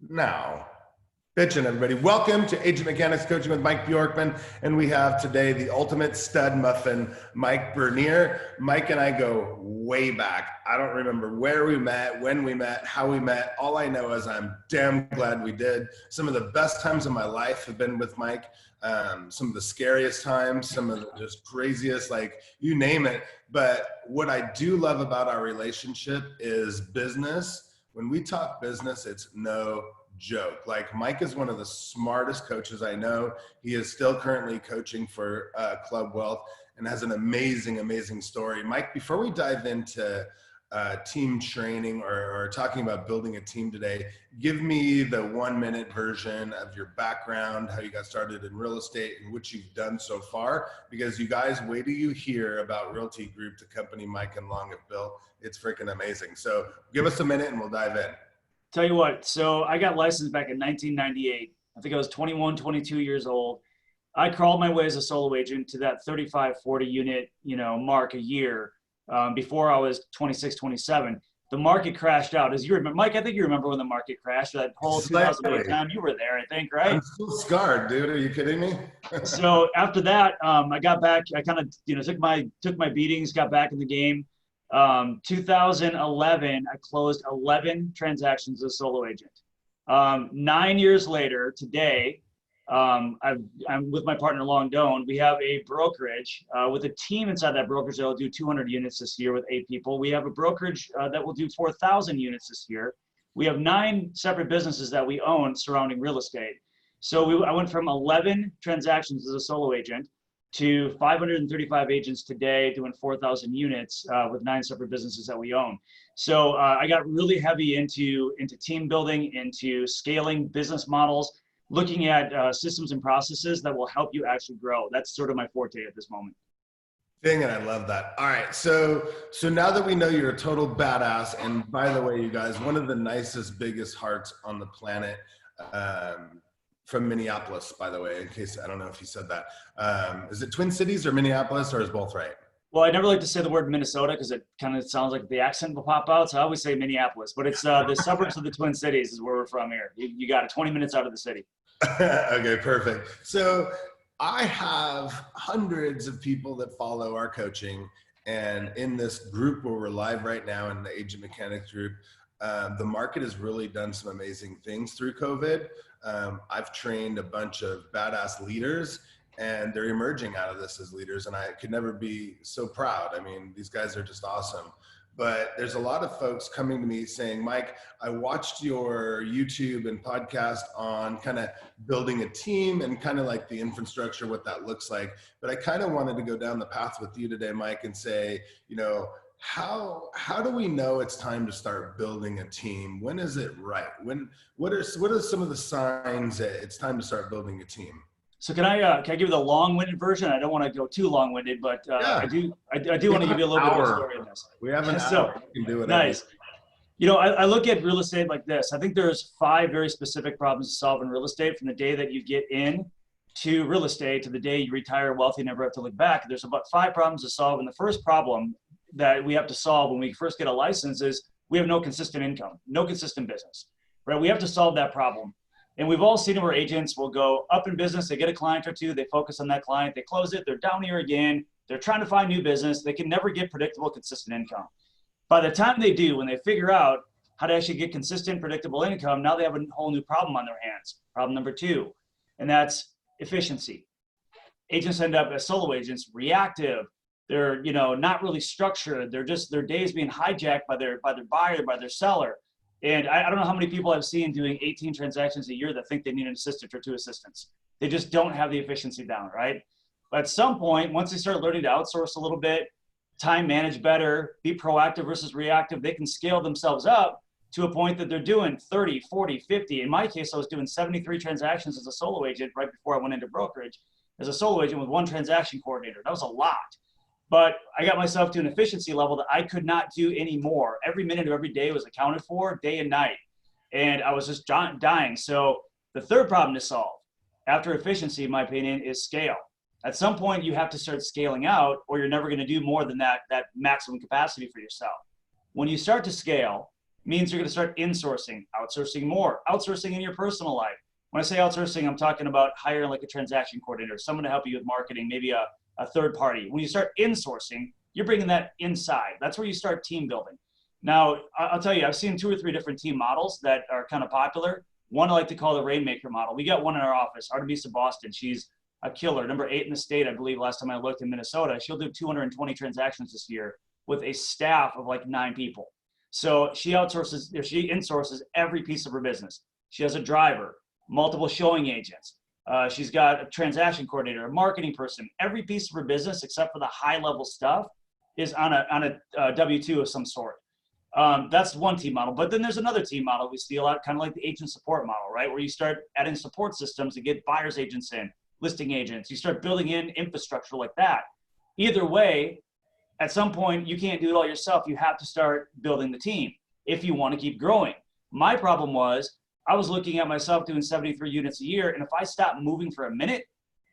Now, bitchin', everybody. Welcome to Agent Mechanics Coaching with Mike Bjorkman. And we have today the ultimate stud muffin, Mike Bernier. Mike and I go way back. I don't remember where we met, when we met, how we met. All I know is I'm damn glad we did. Some of the best times of my life have been with Mike. Some of the scariest times, some of the just craziest, like you name it. But what I do love about our relationship is business. When we talk business, it's no joke. Like Mike is one of the smartest coaches I know. He is still currently coaching for Club Wealth and has an amazing, amazing story. Mike, before we dive into team training or talking about building a team today, give me the 1-minute version of your background, how you got started in real estate and what you've done so far, because you guys, wait till you hear about Realty Group, the company Mike and Long have built. It's freaking amazing. So give us a minute and we'll dive in. Tell you what, so I got licensed back in 1998. I think I was 21, 22 years old. I crawled my way as a solo agent to that 35, 40 unit, mark a year before I was 26, 27. The market crashed out. As you remember, Mike, I think you remember when the market crashed, that whole 2008 time. You were there, I think, right? I'm still scarred, dude. Are you kidding me? So after that, I got back. I kind of, took my beatings, got back in the game. 2011, I closed 11 transactions as a solo agent. 9 years later, today, I'm with my partner Long Doan. We have a brokerage with a team inside that brokerage that will do 200 units this year with 8 people. We have a brokerage that will do 4,000 units this year. We have 9 separate businesses that we own surrounding real estate. So I went from 11 transactions as a solo agent to 535 agents today doing 4,000 units with 9 separate businesses that we own. So I got really heavy into team building, into scaling business models, looking at systems and processes that will help you actually grow. That's sort of my forte at this moment. Dang it, I love that. All right, so now that we know you're a total badass, and by the way, you guys, one of the nicest, biggest hearts on the planet, from Minneapolis, by the way, in case, I don't know if you said that. Is it Twin Cities or Minneapolis, or is both right? Well, I never like to say the word Minnesota because it kind of sounds like the accent will pop out. So I always say Minneapolis, but it's the suburbs of the Twin Cities is where we're from here. You got it, 20 minutes out of the city. Okay, perfect. So I have hundreds of people that follow our coaching, and in this group where we're live right now in the Agent Mechanics group, the market has really done some amazing things through COVID. I've trained a bunch of badass leaders, and they're emerging out of this as leaders, and I could never be so proud. I mean, these guys are just awesome. But there's a lot of folks coming to me saying, Mike, I watched your YouTube and podcast on kind of building a team and kind of like the infrastructure, what that looks like. But I kind of wanted to go down the path with you today, Mike, and say, how do we know it's time to start building a team? When is it right? What are some of the signs that it's time to start building a team? So can I give you the long-winded version? I don't want to go too long-winded, but yeah. I do want to give you a little bit of a story on this. We have an hour. You can do it. Nice. I look at real estate like this. I think there's 5 very specific problems to solve in real estate from the day that you get in to real estate to the day you retire wealthy, never have to look back. There's about 5 problems to solve. And the first problem that we have to solve when we first get a license is we have no consistent income, no consistent business, right? We have to solve that problem. And we've all seen it where agents will go up in business, they get a client or two, they focus on that client, they close it, they're down here again, they're trying to find new business, they can never get predictable, consistent income. By the time they do, when they figure out how to actually get consistent, predictable income, now they have a whole new problem on their hands. Problem number 2, and that's efficiency. Agents end up as solo agents, reactive. They're not really structured. They're just, their day is being hijacked by their buyer, by their seller. And I don't know how many people I've seen doing 18 transactions a year that think they need an assistant or 2 assistants. They just don't have the efficiency down, right? But at some point, once they start learning to outsource a little bit, time manage better, be proactive versus reactive, they can scale themselves up to a point that they're doing 30, 40, 50. In my case, I was doing 73 transactions as a solo agent right before I went into brokerage as a solo agent with 1 transaction coordinator. That was a lot. But I got myself to an efficiency level that I could not do anymore. Every minute of every day was accounted for, day and night. And I was just dying. So the third problem to solve after efficiency, in my opinion, is scale. At some point, you have to start scaling out, or you're never going to do more than that maximum capacity for yourself. When you start to scale, means you're going to start insourcing, outsourcing more, outsourcing in your personal life. When I say outsourcing, I'm talking about hiring like a transaction coordinator, someone to help you with marketing, maybe a third party. When you start insourcing, you're bringing that inside. That's where you start team building. Now, I'll tell you, I've seen 2 or 3 different team models that are kind of popular. One I like to call the Rainmaker model. We got one in our office, Artemisa Boston. She's a killer, number 8 in the state, I believe, last time I looked in Minnesota. She'll do 220 transactions this year with a staff of like 9 people. So she insources every piece of her business. She has a driver, multiple showing agents. She's got a transaction coordinator, a marketing person. Every piece of her business, except for the high level stuff, is on a W-2 of some sort. That's one team model. But then there's another team model we see a lot, kind of like the agent support model, right? Where you start adding support systems to get buyer's agents in, listing agents. You start building in infrastructure like that. Either way, at some point, you can't do it all yourself. You have to start building the team if you want to keep growing. My problem was I was looking at myself doing 73 units a year. And if I stopped moving for a minute,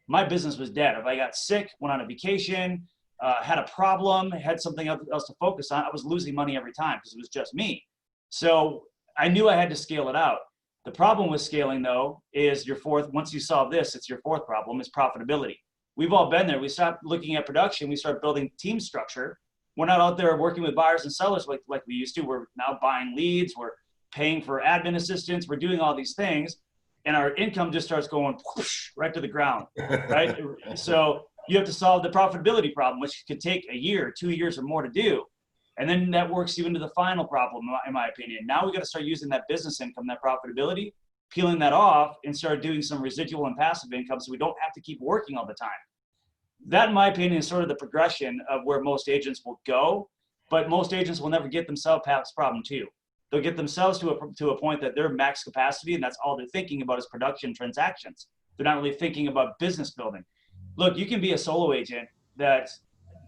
my business was dead. If I got sick, went on a vacation, had a problem, had something else to focus on, I was losing money every time because it was just me. So I knew I had to scale it out. The problem with scaling, though, is once you solve this, it's your fourth problem, is profitability. We've all been there. We stopped looking at production. We start building team structure. We're not out there working with buyers and sellers like we used to. We're now buying leads. We're paying for admin assistants. We're doing all these things. And our income just starts going whoosh, right to the ground, right? So you have to solve the profitability problem, which could take a year, 2 years or more to do. And then that works you into the final problem, in my opinion. Now we got to start using that business income, that profitability, peeling that off and start doing some residual and passive income so we don't have to keep working all the time. That, in my opinion, is sort of the progression of where most agents will go, but most agents will never get themselves past this problem too. They'll get themselves to a point that they're max capacity, and that's all they're thinking about is production transactions. They're not really thinking about business building. Look, you can be a solo agent that's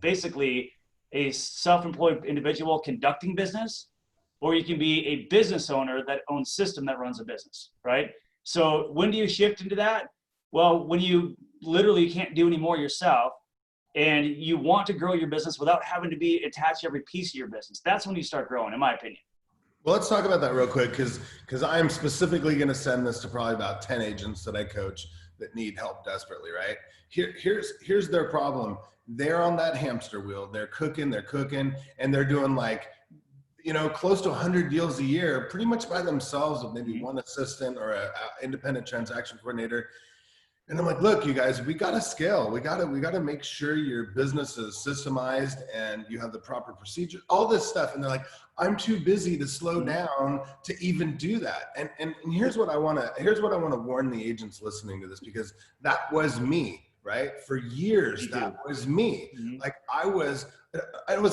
basically a self-employed individual conducting business, or you can be a business owner that owns system that runs a business, right? So when do you shift into that? Well, when you literally can't do any more yourself and you want to grow your business without having to be attached to every piece of your business, that's when you start growing, in my opinion. Well, let's talk about that real quick because I'm specifically going to send this to probably about 10 agents that I coach that need help desperately, right? Here's their problem. They're on that hamster wheel. They're cooking, and they're doing like, close to 100 deals a year, pretty much by themselves with maybe one assistant or an independent transaction coordinator. And I'm like, look, you guys, we got to scale. We got to make sure your business is systemized and you have the proper procedure, all this stuff. And they're like, I'm too busy to slow down to even do that. And here's what I want to warn the agents listening to this, because that was me, right? For years, that was me. Like I was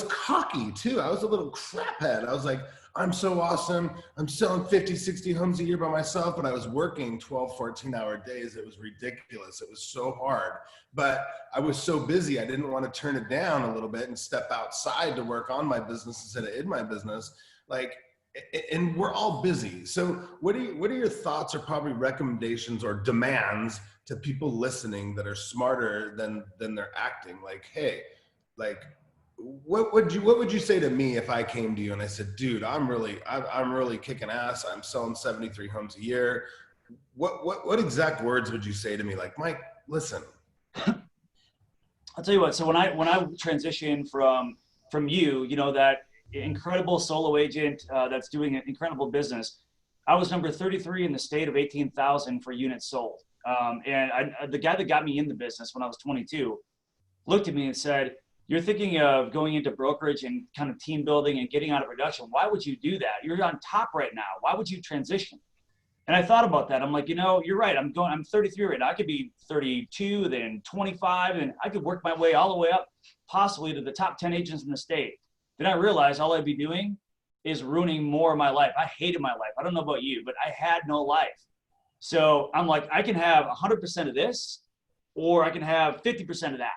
cocky too. I was a little craphead. I was like, I'm so awesome. I'm selling 50, 60 homes a year by myself, but I was working 12, 14-hour days. It was ridiculous. It was so hard, but I was so busy. I didn't want to turn it down a little bit and step outside to work on my business instead of in my business. And we're all busy. So what are your thoughts or probably recommendations or demands to people listening that are smarter than they're acting? Like, hey, what would you say to me if I came to you and I said, dude, I'm really kicking ass. I'm selling 73 homes a year. What exact words would you say to me? Like, Mike, listen. I'll tell you what. So when I transitioned from you, that incredible solo agent that's doing an incredible business, I was number 33 in the state of 18,000 for units sold. And the guy that got me in the business when I was 22 looked at me and said, you're thinking of going into brokerage and kind of team building and getting out of production. Why would you do that? You're on top right now. Why would you transition? And I thought about that. I'm like, you're right. I'm 33 right now. I could be 32, then 25, and I could work my way all the way up, possibly to the top 10 agents in the state. Then I realized all I'd be doing is ruining more of my life. I hated my life. I don't know about you, but I had no life. So I'm like, I can have 100% of this, or I can have 50% of that.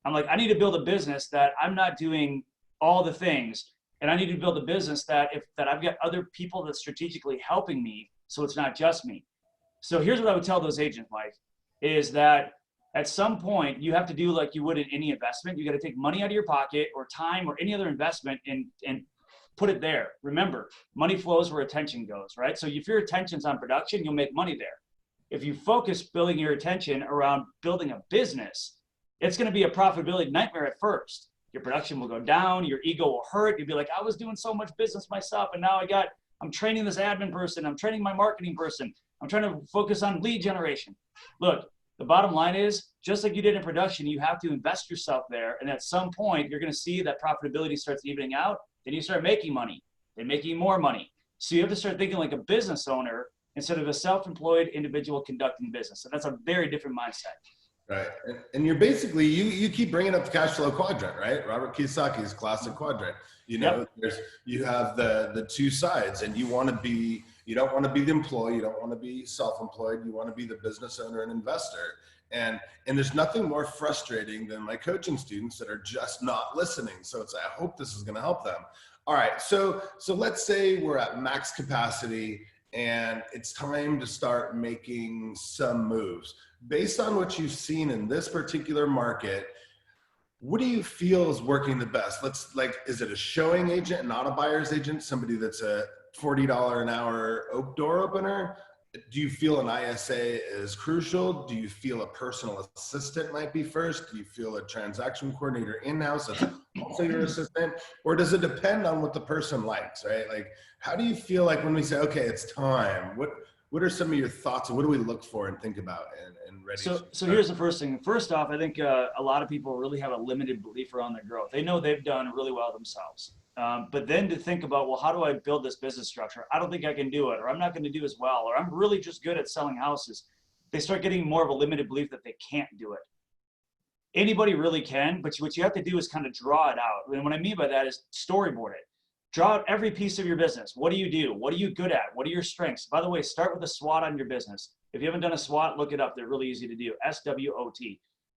I'm like, I need to build a business that I'm not doing all the things. And I need to build a business that I've got other people that's strategically helping me, so it's not just me. So here's what I would tell those agents, Mike, is that at some point you have to do like you would in any investment. You got to take money out of your pocket or time or any other investment and put it there. Remember, money flows where attention goes, right? So if your attention's on production, you'll make money there. If you focus building your attention around building a business, it's going to be a profitability nightmare at first. Your production will go down, your ego will hurt. You'll be like, I was doing so much business myself, and now I'm training this admin person, I'm training my marketing person, I'm trying to focus on lead generation. Look, the bottom line is, just like you did in production, you have to invest yourself there. And at some point, you're going to see that profitability starts evening out. Then you start making money, then making more money. So you have to start thinking like a business owner instead of a self-employed individual conducting business. So that's a very different mindset. Right. And you're basically, you keep bringing up the cash flow quadrant, right? Robert Kiyosaki's classic quadrant. You know, Yep. you have the two sides, and you don't want to be the employee. You don't want to be self-employed. You want to be the business owner and investor. And there's nothing more frustrating than my coaching students that are just not listening. So I hope this is going to help them. All right. So let's say we're at max capacity and it's time to start making some moves. Based on what you've seen in this particular market, what do you feel is working the best? Is it a showing agent, not a buyer's agent, somebody that's a $40 an hour door opener? Do you feel an ISA is crucial? Do you feel a personal assistant might be first? Do you feel a transaction coordinator in-house that's also your assistant? Or does it depend on what the person likes, right? Like, how do you feel like when we say, okay, it's time, what are some of your thoughts, and what do we look for and think about and ready? So here's the first thing. First off, I think a lot of people really have a limited belief around their growth. They know they've done really well themselves. But then to think about, well, how do I build this business structure? I don't think I can do it, or I'm not going to do as well, or I'm really just good at selling houses. They start getting more of a limited belief that they can't do it. Anybody really can, but what you have to do is kind of draw it out. And what I mean by that is storyboard it. Draw out every piece of your business. What do you do? What are you good at? What are your strengths? By the way, start with a SWOT on your business. If you haven't done a SWOT, look it up. They're really easy to do. SWOT.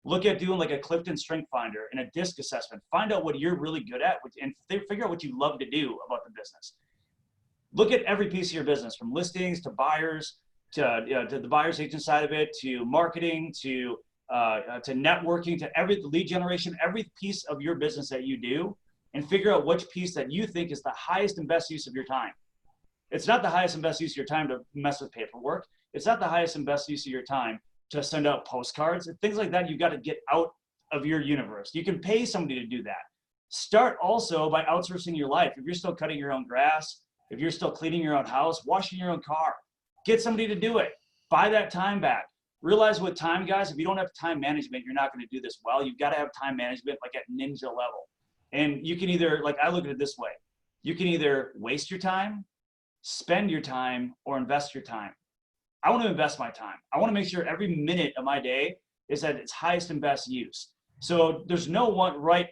Look at doing like a Clifton Strength Finder and a DISC assessment. Find out what you're really good at and figure out what you love to do about the business. Look at every piece of your business, from listings to buyers, to the buyer's agent side of it, to marketing, to networking, to every lead generation, every piece of your business that you do, and figure out which piece that you think is the highest and best use of your time. It's not the highest and best use of your time to mess with paperwork. It's not the highest and best use of your time to send out postcards and things like that. You got to get out of your universe. You can pay somebody to do that. Start also by outsourcing your life. If you're still cutting your own grass, if you're still cleaning your own house, washing your own car, get somebody to do it. Buy that time back. Realize with time, guys, if you don't have time management, you're not going to do this well. You've got to have time management like at ninja level. And you can either, like I look at it this way, you can either waste your time, spend your time, or invest your time. I want to invest my time. I want to make sure every minute of my day is at its highest and best use. So there's no one right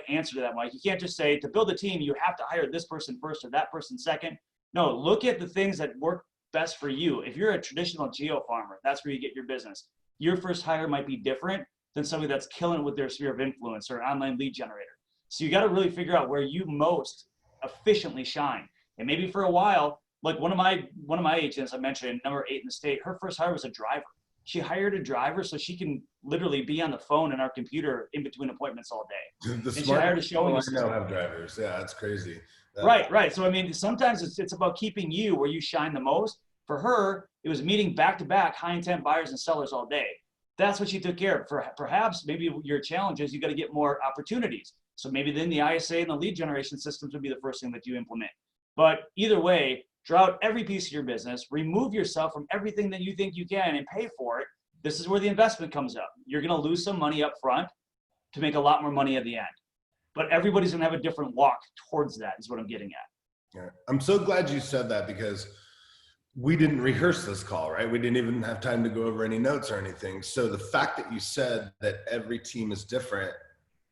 answer to that, Mike. You can't just say to build a team, you have to hire this person first or that person second. No, look at the things that work best for you. If you're a traditional geo farmer, that's where you get your business. Your first hire might be different than somebody that's killing it with their sphere of influence or online lead generator. So you got to really figure out where you most efficiently shine. And maybe for a while, like one of my agents I mentioned, number 8 in the state, her first hire was a driver. She hired a driver so she can literally be on the phone and our computer in between appointments all day. The and she hired a showing assistant. I know have drivers. Yeah, that's crazy. Right. So I mean, sometimes it's about keeping you where you shine the most. For her, it was meeting back-to-back high-intent buyers and sellers all day. That's what she took care of. Perhaps maybe your challenge is you got to get more opportunities. So maybe then the ISA and the lead generation systems would be the first thing that you implement. But either way, draw out every piece of your business, remove yourself from everything that you think you can and pay for it. This is where the investment comes up. You're going to lose some money up front to make a lot more money at the end. But everybody's going to have a different walk towards that is what I'm getting at. Yeah. I'm so glad you said that because we didn't rehearse this call, right? We didn't even have time to go over any notes or anything. So the fact that you said that every team is different,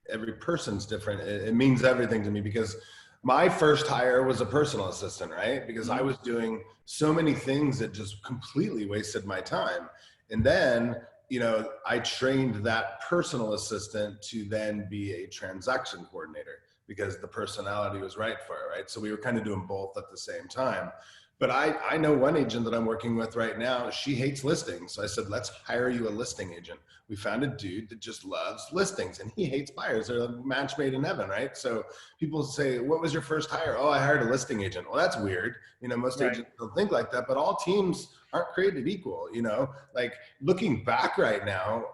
every person's different, it means everything to me because my first hire was a personal assistant, right? Because I was doing so many things that just completely wasted my time. And then, I trained that personal assistant to then be a transaction coordinator because the personality was right for it, right? So we were kind of doing both at the same time. But I know one agent that I'm working with right now. She hates listings. So I said, let's hire you a listing agent. We found a dude that just loves listings and he hates buyers. They're a match made in heaven, right? So people say, what was your first hire? Oh, I hired a listing agent. Well, that's weird. You know, most Right. agents don't think like that, but all teams aren't created equal. You know, like looking back right now,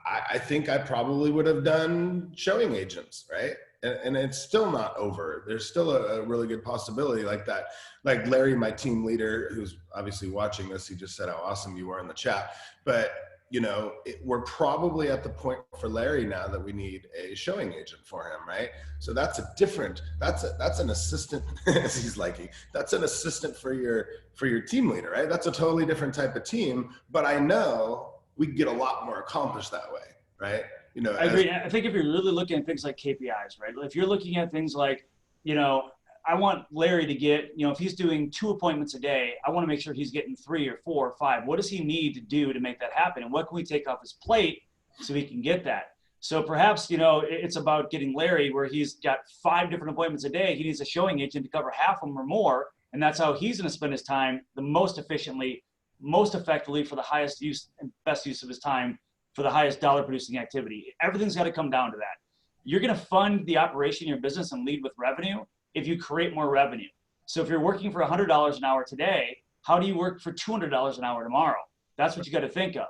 I think I probably would have done showing agents, right? And it's still not over. There's still a really good possibility like that. Like Larry, my team leader, who's obviously watching this, he just said how awesome you were in the chat. But you know, we're probably at the point for Larry now that we need a showing agent for him, right? So that's a different. That's an assistant. As he's liking, that's an assistant for your team leader, right? That's a totally different type of team. But I know we can get a lot more accomplished that way, right? You know, I agree. I think if you're really looking at things like KPIs, right? If you're looking at things like, you know, I want Larry to get, you know, if he's doing 2 appointments a day, I want to make sure he's getting 3 or 4 or 5. What does he need to do to make that happen? And what can we take off his plate so he can get that? So perhaps, you know, it's about getting Larry where he's got 5 different appointments a day. He needs a showing agent to cover half of them or more. And that's how he's going to spend his time the most efficiently, most effectively for the highest use and best use of his time for the highest dollar producing activity. Everything's got to come down to that. You're going to fund the operation of your business and lead with revenue if you create more revenue. So if you're working for $100 an hour today, how do you work for $200 an hour tomorrow? That's what you got to think of.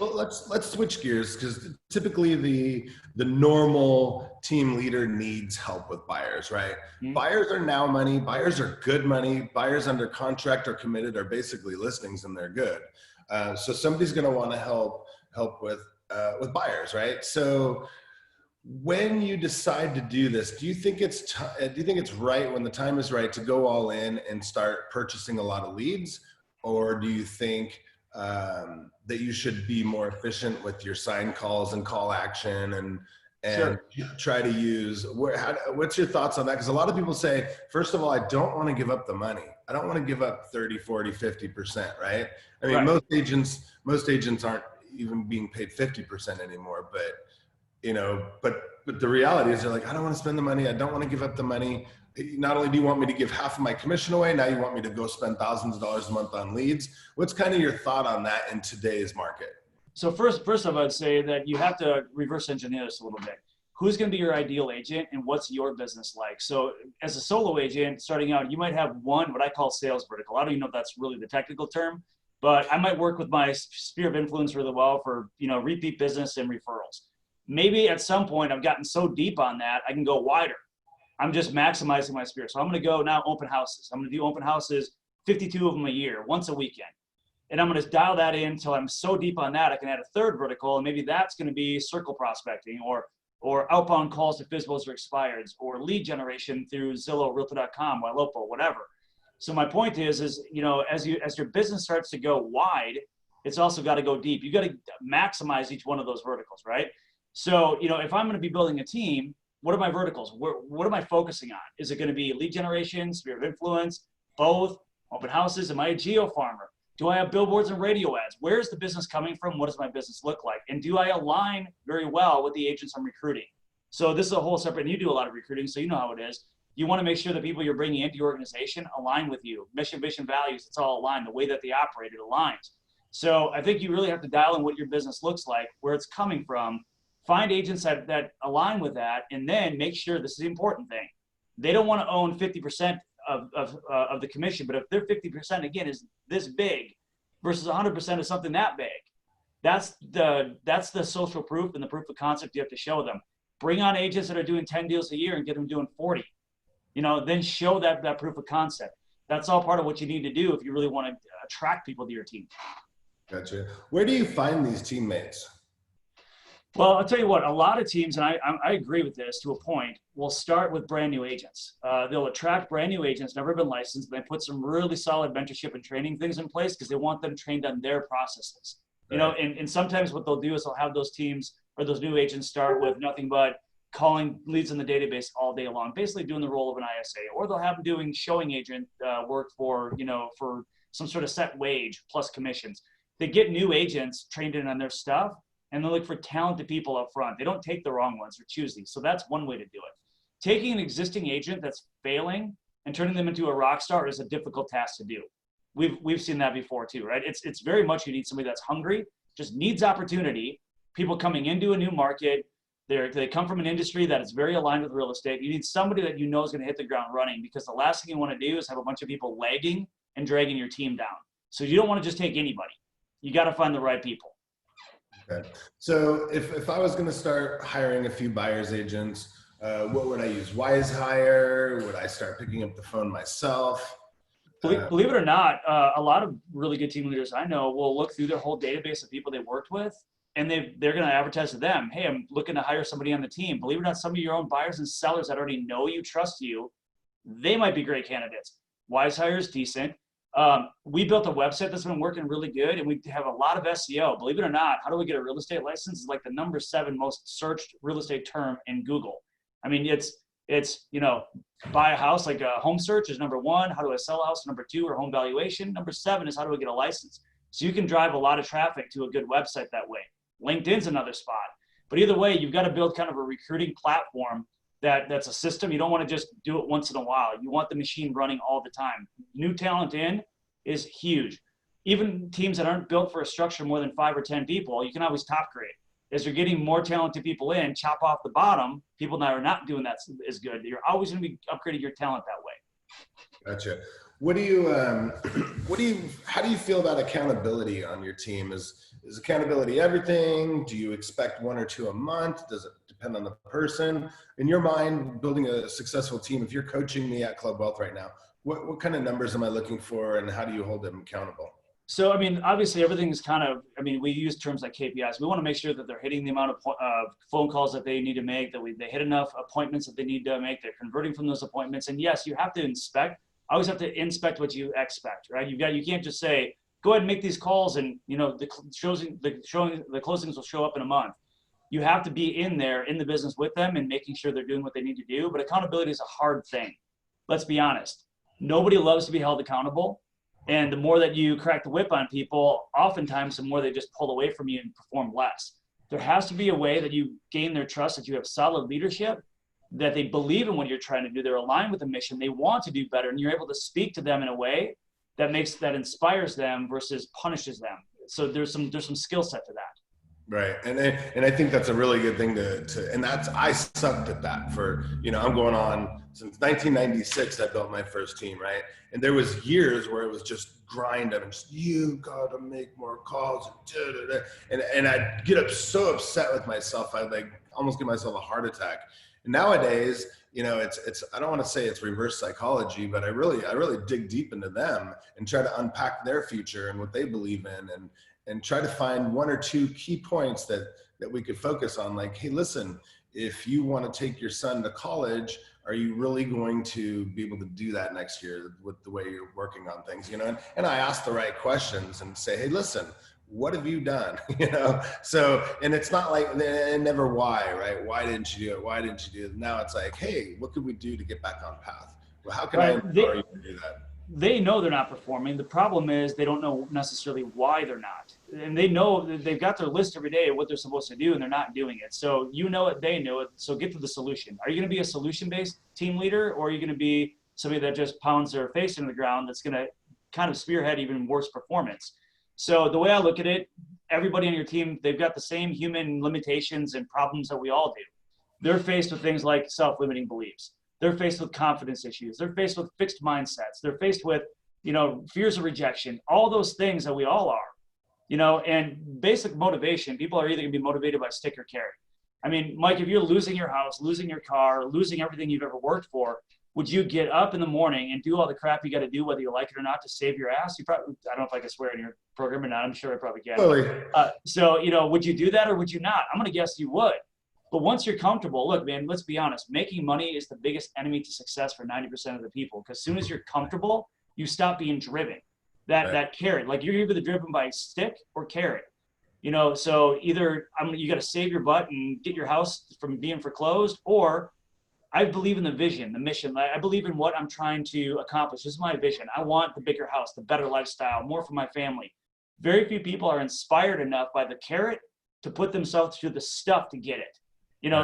well, let's switch gears because typically the normal team leader needs help with buyers, right? Mm-hmm. Buyers are now money. Buyers are good money. Buyers under contract or committed are basically listings and they're good. So somebody's going to want to help with buyers, right? So when you decide to do this, do you think it's right when the time is right to go all in and start purchasing a lot of leads, or do you think that you should be more efficient with your sign calls and call action and Sure. try to use what's your thoughts on that? Because a lot of people say, first of all, I don't want to give up the money. I don't want to give up 30, 40, 50%, right? I mean, Right. most agents aren't even being paid 50% anymore, but you know, but the reality is they're like, I don't want to spend the money. I don't want to give up the money. Not only do you want me to give half of my commission away, now you want me to go spend thousands of dollars a month on leads. What's kind of your thought on that in today's market? So first of all, I'd say that you have to reverse engineer this a little bit. Who's going to be your ideal agent and what's your business like? So as a solo agent starting out, you might have one, what I call sales vertical. I don't even know if that's really the technical term, but I might work with my sphere of influence really well for, you know, repeat business and referrals. Maybe at some point I've gotten so deep on that, I can go wider. I'm just maximizing my sphere. So I'm going to go now open houses. I'm going to do open houses, 52 of them a year, once a weekend. And I'm going to dial that in until I'm so deep on that, I can add a third vertical. And maybe that's going to be circle prospecting or outbound calls to FSBOs or expireds or lead generation through Zillow, Realtor.com, Ylopo, whatever. So my point is, you know, as your business starts to go wide, it's also got to go deep. You got to maximize each one of those verticals, right? So, you know, if I'm going to be building a team, what are my verticals? What am I focusing on? Is it going to be lead generation, sphere of influence, both, open houses? Am I a geo farmer? Do I have billboards and radio ads? Where is the business coming from? What does my business look like? And do I align very well with the agents I'm recruiting? So this is a whole separate, and you do a lot of recruiting, so you know how it is. You want to make sure that people you're bringing into your organization align with you. Mission, vision, values, it's all aligned. The way that they operate, it aligns. So I think you really have to dial in what your business looks like, where it's coming from, find agents that align with that, and then make sure, this is the important thing, they don't want to own 50% of the commission, but if their 50% again is this big versus 100% of something that big, that's the social proof and the proof of concept you have to show them. Bring on agents that are doing 10 deals a year and get them doing 40. You know, then show that proof of concept. That's all part of what you need to do if you really want to attract people to your team. Gotcha. Where do you find these teammates? Well, I'll tell you what, a lot of teams, and I agree with this to a point, will start with brand new agents. They'll attract brand new agents, never been licensed. They put some really solid mentorship and training things in place because they want them trained on their processes. Right. You know, and sometimes what they'll do is they'll have those teams or those new agents start with nothing but calling leads in the database all day long, basically doing the role of an ISA, or they'll have them doing showing agent work for, you know, for some sort of set wage plus commissions. They get new agents trained in on their stuff, and they look for talented people up front. They don't take the wrong ones or choose these. So that's one way to do it. Taking an existing agent that's failing and turning them into a rock star is a difficult task to do. We've seen that before too, right? It's very much you need somebody that's hungry, just needs opportunity. People coming into a new market, they come from an industry that is very aligned with real estate. You need somebody that you know is going to hit the ground running, because the last thing you want to do is have a bunch of people lagging and dragging your team down. So you don't want to just take anybody. You got to find the right people. Okay. So if I was going to start hiring a few buyer's agents, what would I use? Wise Hire? Would I start picking up the phone myself? Believe it or not, a lot of really good team leaders I know will look through their whole database of people they worked with, and they're going to advertise to them, hey, I'm looking to hire somebody on the team. Believe it or not, some of your own buyers and sellers that already know you, trust you, they might be great candidates. Wise Hire is decent. We built a website that's been working really good, and we have a lot of SEO. Believe it or not, how do we get a real estate license? Is like the number 7 most searched real estate term in Google. I mean, it's buy a house, like a home search is number 1. How do I sell a house? Number 2, or home valuation. Number 7 is how do I get a license? So you can drive a lot of traffic to a good website that way. LinkedIn's another spot. But either way, you've got to build kind of a recruiting platform that's a system. You don't want to just do it once in a while. You want the machine running all the time. New talent in is huge. Even teams that aren't built for a structure more than 5 or 10 people, you can always top grade. As you're getting more talented people in, chop off the bottom, people that are not doing that as good. You're always going to be upgrading your talent that way. Gotcha. How do you feel about accountability on your team? Is accountability everything? Do you expect 1 or 2 a month? Does it depend on the person? In your mind, building a successful team, if you're coaching me at Club Wealth right now, what kind of numbers am I looking for, and how do you hold them accountable? So, I mean, obviously everything's kind of, we use terms like KPIs. We want to make sure that they're hitting the amount of phone calls that they need to make, that they hit enough appointments that they need to make, they're converting from those appointments. And yes, you have to inspect. I always have to inspect what you expect, right? You can't just say, go ahead and make these calls and, the closings will show up in a month. You have to be in there in the business with them and making sure they're doing what they need to do. But accountability is a hard thing. Let's be honest. Nobody loves to be held accountable. And the more that you crack the whip on people, oftentimes the more they just pull away from you and perform less. There has to be a way that you gain their trust, that you have solid leadership, that they believe in what you're trying to do. They're aligned with the mission. They want to do better. And you're able to speak to them in a way that inspires them versus punishes them. So there's some skill set to that. Right. And I think that's a really good thing and I sucked at that for, I'm going on since 1996, I built my first team. Right. And there was years where it was just grind up and just, you got to make more calls. And I'd get so upset with myself. I'd almost give myself a heart attack. And nowadays, it's, I don't want to say it's reverse psychology, but I really dig deep into them and try to unpack their future and what they believe in, and try to find 1 or 2 key points that we could focus on. Like, hey, listen, if you want to take your son to college, are you really going to be able to do that next year with the way you're working on things? And I ask the right questions and say, hey, listen, what have you done? So, and it's not like, never why, right? Why didn't you do it? Why didn't you do it? Now it's like, hey, what could we do to get back on path? Well, how can I empower you to do that? They know they're not performing. The problem is they don't know necessarily why they're not. And they know that they've got their list every day of what they're supposed to do, and they're not doing it. So you know it, they know it. So get to the solution. Are you going to be a solution-based team leader, or are you going to be somebody that just pounds their face into the ground that's going to kind of spearhead even worse performance? So the way I look at it, everybody on your team, they've got the same human limitations and problems that we all do. They're faced with things like self-limiting beliefs. They're faced with confidence issues. They're faced with fixed mindsets. They're faced with, fears of rejection, all those things that we all are, and basic motivation. People are either going to be motivated by stick or carrot. I mean, Mike, if you're losing your house, losing your car, losing everything you've ever worked for, would you get up in the morning and do all the crap you got to do, whether you like it or not, to save your ass? You probably, I don't know if I can swear in your program or not. I'm sure I probably can. Totally. So, would you do that or would you not? I'm going to guess you would. But once you're comfortable, look, man, let's be honest. Making money is the biggest enemy to success for 90% of the people. Because as soon as you're comfortable, you stop being driven. That carrot, like you're either driven by stick or carrot. So either you got to save your butt and get your house from being foreclosed, or I believe in the vision, the mission. I believe in what I'm trying to accomplish. This is my vision. I want the bigger house, the better lifestyle, more for my family. Very few people are inspired enough by the carrot to put themselves through the stuff to get it.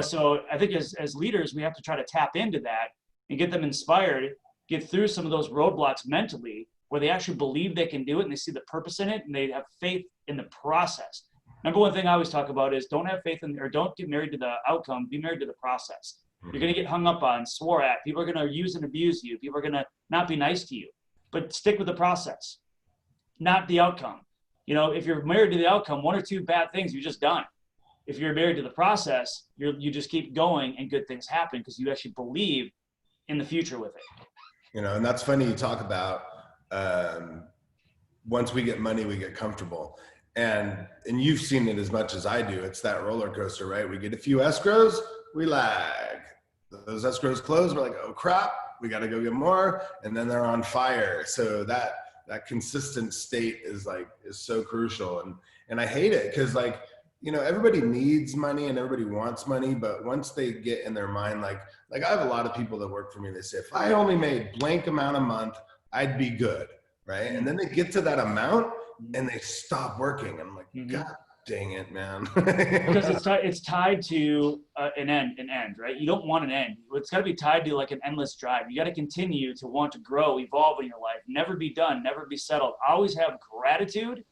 So I think as leaders, we have to try to tap into that and get them inspired get through some of those roadblocks mentally, where they actually believe they can do it and they see the purpose in it and they have faith in the process. Number one thing I always talk about is don't have faith in, or don't get married to the outcome, be married to the process. You're going to get hung up on, swore at. People are going to use and abuse you. People are going to not be nice to you, but stick with the process, not the outcome. You know, if you're married to the outcome, one or two bad things, you're just done. If you're married to the process, you just keep going and good things happen because you actually believe in the future with it. You know, and that's funny you talk about once we get money, we get comfortable. And you've seen it as much as I do. It's that roller coaster, right? We get a few escrows, we lag. Those escrows close, we're like, oh crap, we got to go get more. And then they're on fire. So that consistent state is so crucial. And I hate it because, like, you know, everybody needs money and everybody wants money, but once they get in their mind, like I have a lot of people that work for me, they say, if I only made blank amount a month, I'd be good, right? And then they get to that amount and they stop working. I'm like, God dang it, man. Because it's tied to an end, right? You don't want an end. It's got to be tied to like an endless drive. You got to continue to want to grow, evolve in your life, never be done, never be settled. Always have gratitude.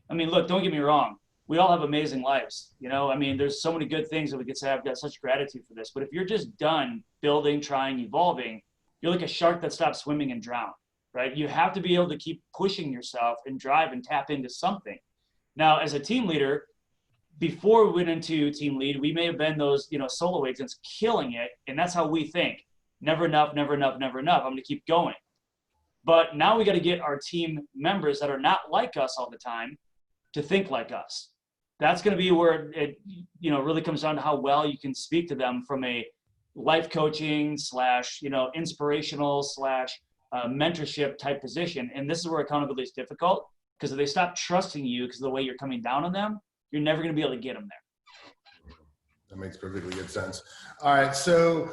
I mean, look, don't get me wrong. We all have amazing lives. You know, I mean, there's so many good things that we could say. I've got such gratitude for this. But if you're just done building, trying, evolving, you're like a shark that stops swimming and drown, right? You have to be able to keep pushing yourself and drive and tap into something. Now, as a team leader, before we went into team lead, we may have been those, you know, solo agents killing it. And that's how we think. Never enough, never enough, never enough. I'm going to keep going. But now we got to get our team members that are not like us all the time to think like us. That's going to be where it, you know, really comes down to how well you can speak to them from a life coaching / you know, inspirational / mentorship type position. And this is where accountability is difficult, because if they stop trusting you because of the way you're coming down on them, you're never going to be able to get them there. That makes perfectly good sense. All right. So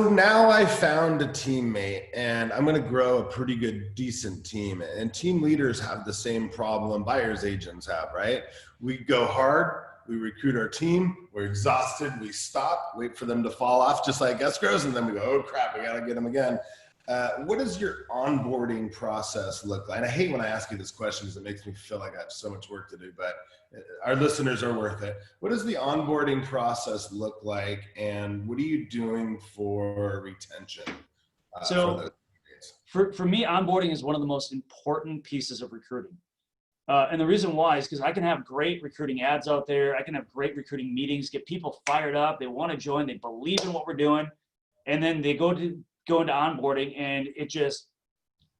now I found a teammate and I'm going to grow a pretty good, decent team. And team leaders have the same problem buyer's agents have, right? We go hard, we recruit our team, we're exhausted, we stop, wait for them to fall off just like escrows, and then we go, oh crap, we got to get them again. What does your onboarding process look like? And I hate when I ask you this question because it makes me feel like I have so much work to do, but our listeners are worth it. What does the onboarding process look like, and what are you doing for retention? So for me, onboarding is one of the most important pieces of recruiting. And the reason why is because I can have great recruiting ads out there. I can have great recruiting meetings, get people fired up. They want to join. They believe in what we're doing. And then they go into onboarding and it just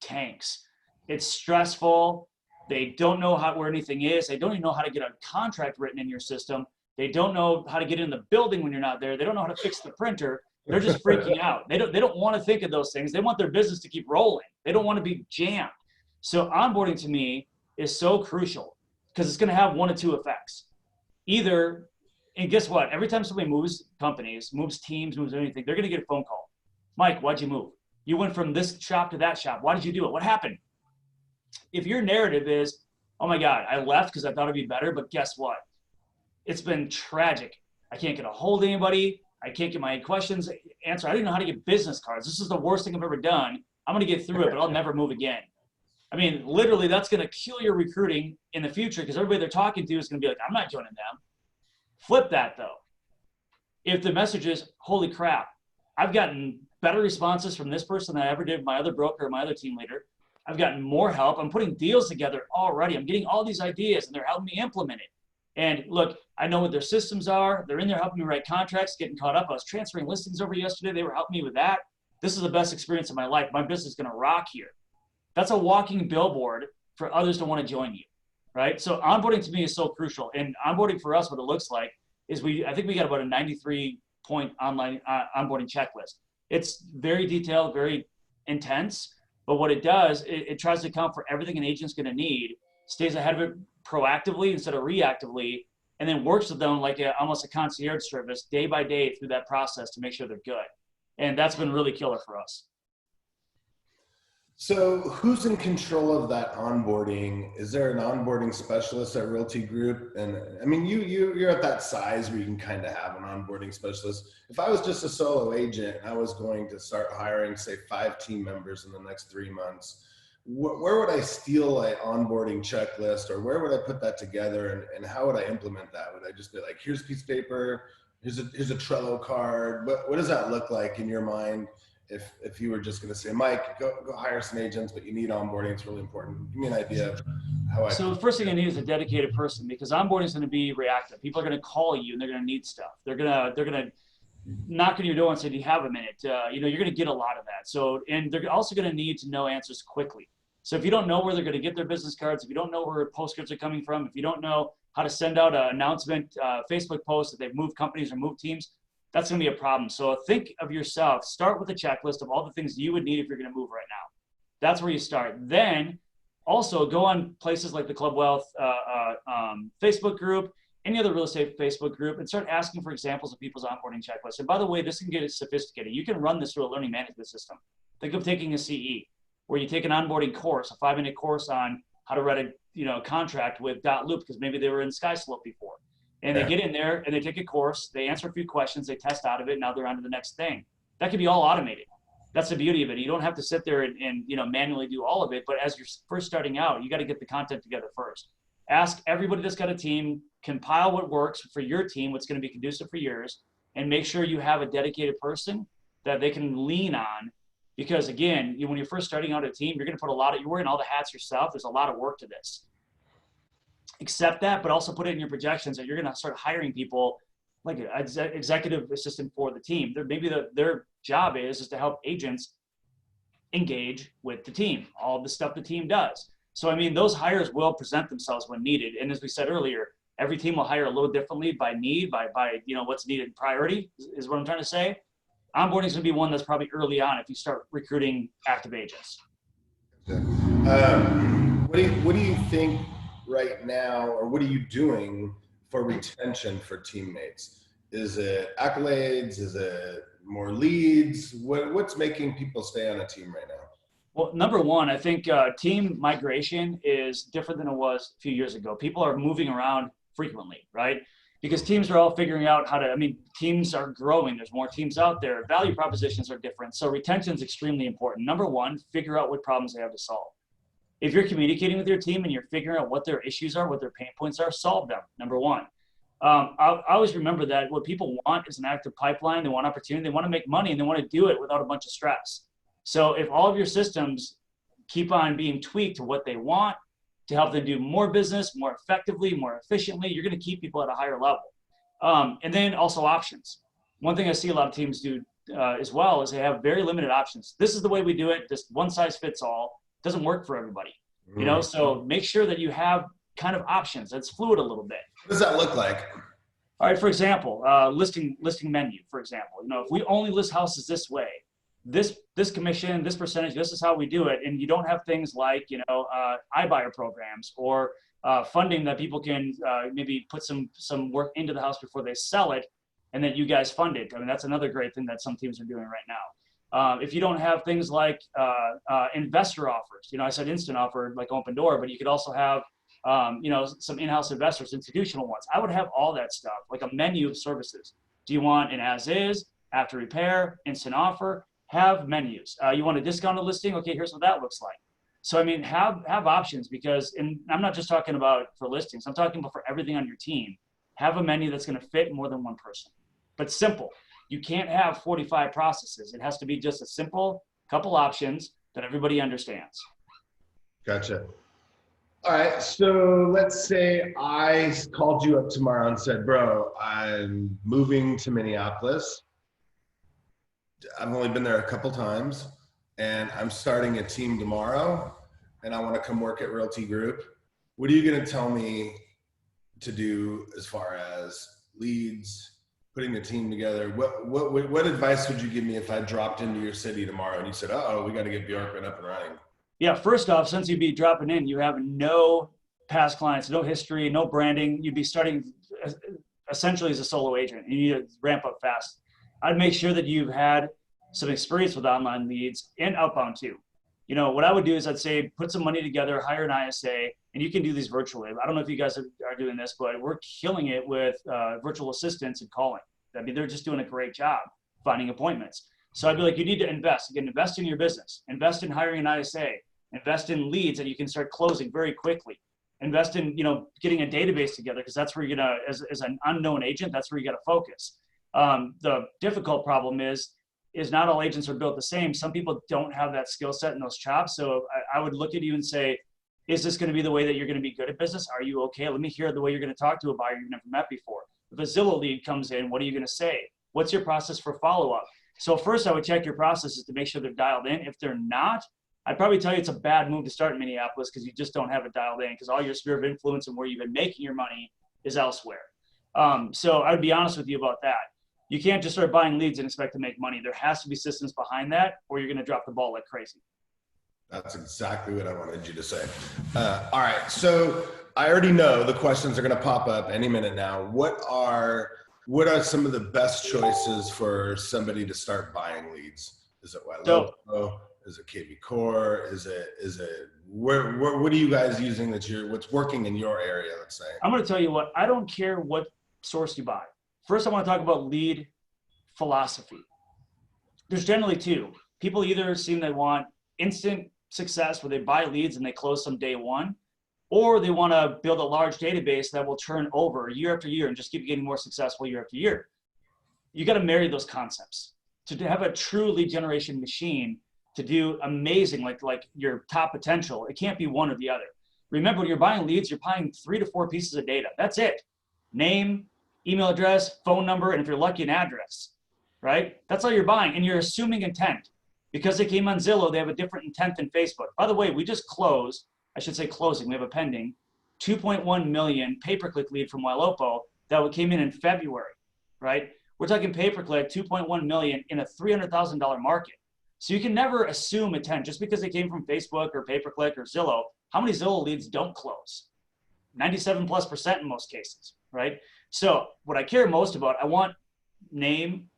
tanks. It's stressful. They don't know where anything is. They don't even know how to get a contract written in your system. They don't know how to get in the building when you're not there. They don't know how to fix the printer. They're just freaking out. They don't want to think of those things. They want their business to keep rolling. They don't want to be jammed. So onboarding to me is so crucial because it's going to have one of two effects. Either, and guess what? Every time somebody moves companies, moves teams, moves anything, they're going to get a phone call. Mike, why'd you move? You went from this shop to that shop. Why did you do it? What happened? If your narrative is, oh my God, I left because I thought it'd be better, but guess what? It's been tragic. I can't get a hold of anybody. I can't get my questions answered. I don't even know how to get business cards. This is the worst thing I've ever done. I'm going to get through it, but I'll never move again. I mean, literally, that's going to kill your recruiting in the future because everybody they're talking to is going to be like, I'm not joining them. Flip that, though. If the message is, holy crap, I've gotten better responses from this person than I ever did my other broker or my other team leader. I've gotten more help. I'm putting deals together already. I'm getting all these ideas, and they're helping me implement it. And look, I know what their systems are. They're in there helping me write contracts, getting caught up. I was transferring listings over yesterday. They were helping me with that. This is the best experience of my life. My business is going to rock here. That's a walking billboard for others to want to join you, right? So onboarding to me is so crucial. And onboarding for us, what it looks like is I think we got about a 93-point online onboarding checklist. It's very detailed, very intense. But what it does, it tries to account for everything an agent's going to need, stays ahead of it proactively instead of reactively, and then works with them like almost a concierge service day by day through that process to make sure they're good. And that's been really killer for us. So who's in control of that onboarding? Is there an onboarding specialist at Realty Group? And I mean, you're at that size where you can kind of have an onboarding specialist. If I was just a solo agent and I was going to start hiring, say, 5 team members in the next 3 months, where would I steal an onboarding checklist, or where would I put that together, and how would I implement that? Would I just be like, here's a piece of paper, here's a Trello card? What does that look like in your mind? If you were just going to say, Mike, go hire some agents, but you need onboarding, it's really important. Give me an idea of how I. So the first thing I need is a dedicated person, because onboarding is going to be reactive. People are going to call you and they're going to need stuff. They're going to knock on your door and say, do you have a minute? You're going to get a lot of that. So, and they're also going to need to know answers quickly. So if you don't know where they're going to get their business cards, if you don't know where postcards are coming from, if you don't know how to send out an announcement, Facebook post that they've moved companies or moved teams, that's going to be a problem. So think of yourself, start with a checklist of all the things you would need if you're going to move right now. That's where you start. Then also go on places like the Club Wealth Facebook group, any other real estate Facebook group, and start asking for examples of people's onboarding checklists. And by the way, this can get sophisticated. You can run this through a learning management system. Think of taking a CE, where you take an onboarding course, a 5-minute course on how to write a contract with Loop, because maybe they were in SkySlope before. And they get in there and they take a course, they answer a few questions, they test out of it, now they're on to the next thing. That could be all automated. That's the beauty of it. You don't have to sit there and manually do all of it, but as you're first starting out, you got to get the content together first. Ask everybody that's got a team, compile what works for your team, what's going to be conducive for yours, and make sure you have a dedicated person that they can lean on. Because again, when you're first starting out a team, you're going to you're wearing all the hats yourself. There's a lot of work to this. Accept that, but also put it in your projections that you're going to start hiring people like an executive assistant for the team. Maybe their job is to help agents engage with the team, all the stuff the team does. So, I mean, those hires will present themselves when needed. And as we said earlier, every team will hire a little differently by need, by what's needed priority is what I'm trying to say. Onboarding is going to be one that's probably early on if you start recruiting active agents. What do you think right now, or what are you doing for retention for teammates? Is it accolades? Is it more leads? What's making people stay on a team right now? Well, number one, I think team migration is different than it was a few years ago. People are moving around frequently, right? Because teams are all figuring out teams are growing. There's more teams out there. Value propositions are different. So retention is extremely important. Number one, figure out what problems they have to solve. If you're communicating with your team and you're figuring out what their issues are, what their pain points are, solve them, number one. I always remember that what people want is an active pipeline. They want opportunity, they want to make money, and they want to do it without a bunch of stress. So if all of your systems keep on being tweaked to what they want, to help them do more business, more effectively, more efficiently, you're going to keep people at a higher level. And then also options. One thing I see a lot of teams do as well is they have very limited options. This is the way we do it. Just one size fits all. Doesn't work for everybody. So make sure that you have kind of options. That's fluid a little bit. What does that look like? All right, for example, listing menu, for example. If we only list houses this way, this commission, this percentage, this is how we do it. And you don't have things like, iBuyer programs or funding that people can maybe put some work into the house before they sell it, and then you guys fund it. I mean, that's another great thing that some teams are doing right now. If you don't have things like investor offers, I said instant offer like Open Door, but you could also have, some in-house investors, institutional ones. I would have all that stuff, like a menu of services. Do you want an as-is, after repair, instant offer? Have menus. You want a discounted listing? Okay, here's what that looks like. So, I mean, have options, because, and I'm not just talking about for listings, I'm talking about for everything on your team. Have a menu that's going to fit more than one person, but simple. You can't have 45 processes. It has to be just a simple couple options that everybody understands. Gotcha. All right. So let's say I called you up tomorrow and said, bro, I'm moving to Minneapolis. I've only been there a couple times, and I'm starting a team tomorrow, and I want to come work at Realty Group. What are you going to tell me to do as far as leads, putting the team together? What advice would you give me if I dropped into your city tomorrow and you said, "Uh-oh, we got to get Bjorkman up and running"? Yeah, first off, since you'd be dropping in, you have no past clients, no history, no branding. You'd be starting essentially as a solo agent. You need to ramp up fast. I'd make sure that you've had some experience with online leads and outbound too. What I would do is I'd say put some money together, hire an ISA, and you can do these virtually. I don't know if you guys are doing this, but we're killing it with virtual assistants and calling. I mean, they're just doing a great job finding appointments. So I'd be like, you need to invest. Again, invest in your business. Invest in hiring an ISA. Invest in leads that you can start closing very quickly. Invest in, getting a database together, because that's where you're gonna, as an unknown agent, that's where you got to focus. The difficult problem is not all agents are built the same. Some people don't have that skill set and those chops. So I would look at you and say, is this going to be the way that you're going to be good at business? Are you okay? Let me hear the way you're going to talk to a buyer you've never met before. If a Zillow lead comes in, what are you going to say? What's your process for follow-up? So first I would check your processes to make sure they're dialed in. If they're not, I'd probably tell you it's a bad move to start in Minneapolis, because you just don't have it dialed in, because all your sphere of influence and where you've been making your money is elsewhere. So I would be honest with you about that. You can't just start buying leads and expect to make money. There has to be systems behind that, or you're going to drop the ball like crazy. That's exactly what I wanted you to say. All right. So I already know the questions are going to pop up any minute now. What are some of the best choices for somebody to start buying leads? Is it Ylopo? Is it KV Core? Is it where what are you guys using what's working in your area, let's say? I'm going to tell you what, I don't care what source you buy. First, I want to talk about lead philosophy. There's generally two. People either seem they want instant success where they buy leads and they close them day one, or they want to build a large database that will turn over year after year and just keep getting more successful year after year. You got to marry those concepts. To have a true lead generation machine to do amazing, like your top potential, it can't be one or the other. Remember, when you're buying leads, you're buying 3 to 4 pieces of data. That's it. Name, email address, phone number, and if you're lucky, an address, right? That's all you're buying. And you're assuming intent. Because they came on Zillow, they have a different intent than Facebook. By the way, we just closed, I should say closing, we have a pending 2.1 million pay-per-click lead from Ylopo that came in February, right? We're talking pay-per-click, 2.1 million in a $300,000 market. So you can never assume intent just because they came from Facebook or pay-per-click or Zillow. How many Zillow leads don't close? 97+% in most cases, right? So what I care most about, I want name,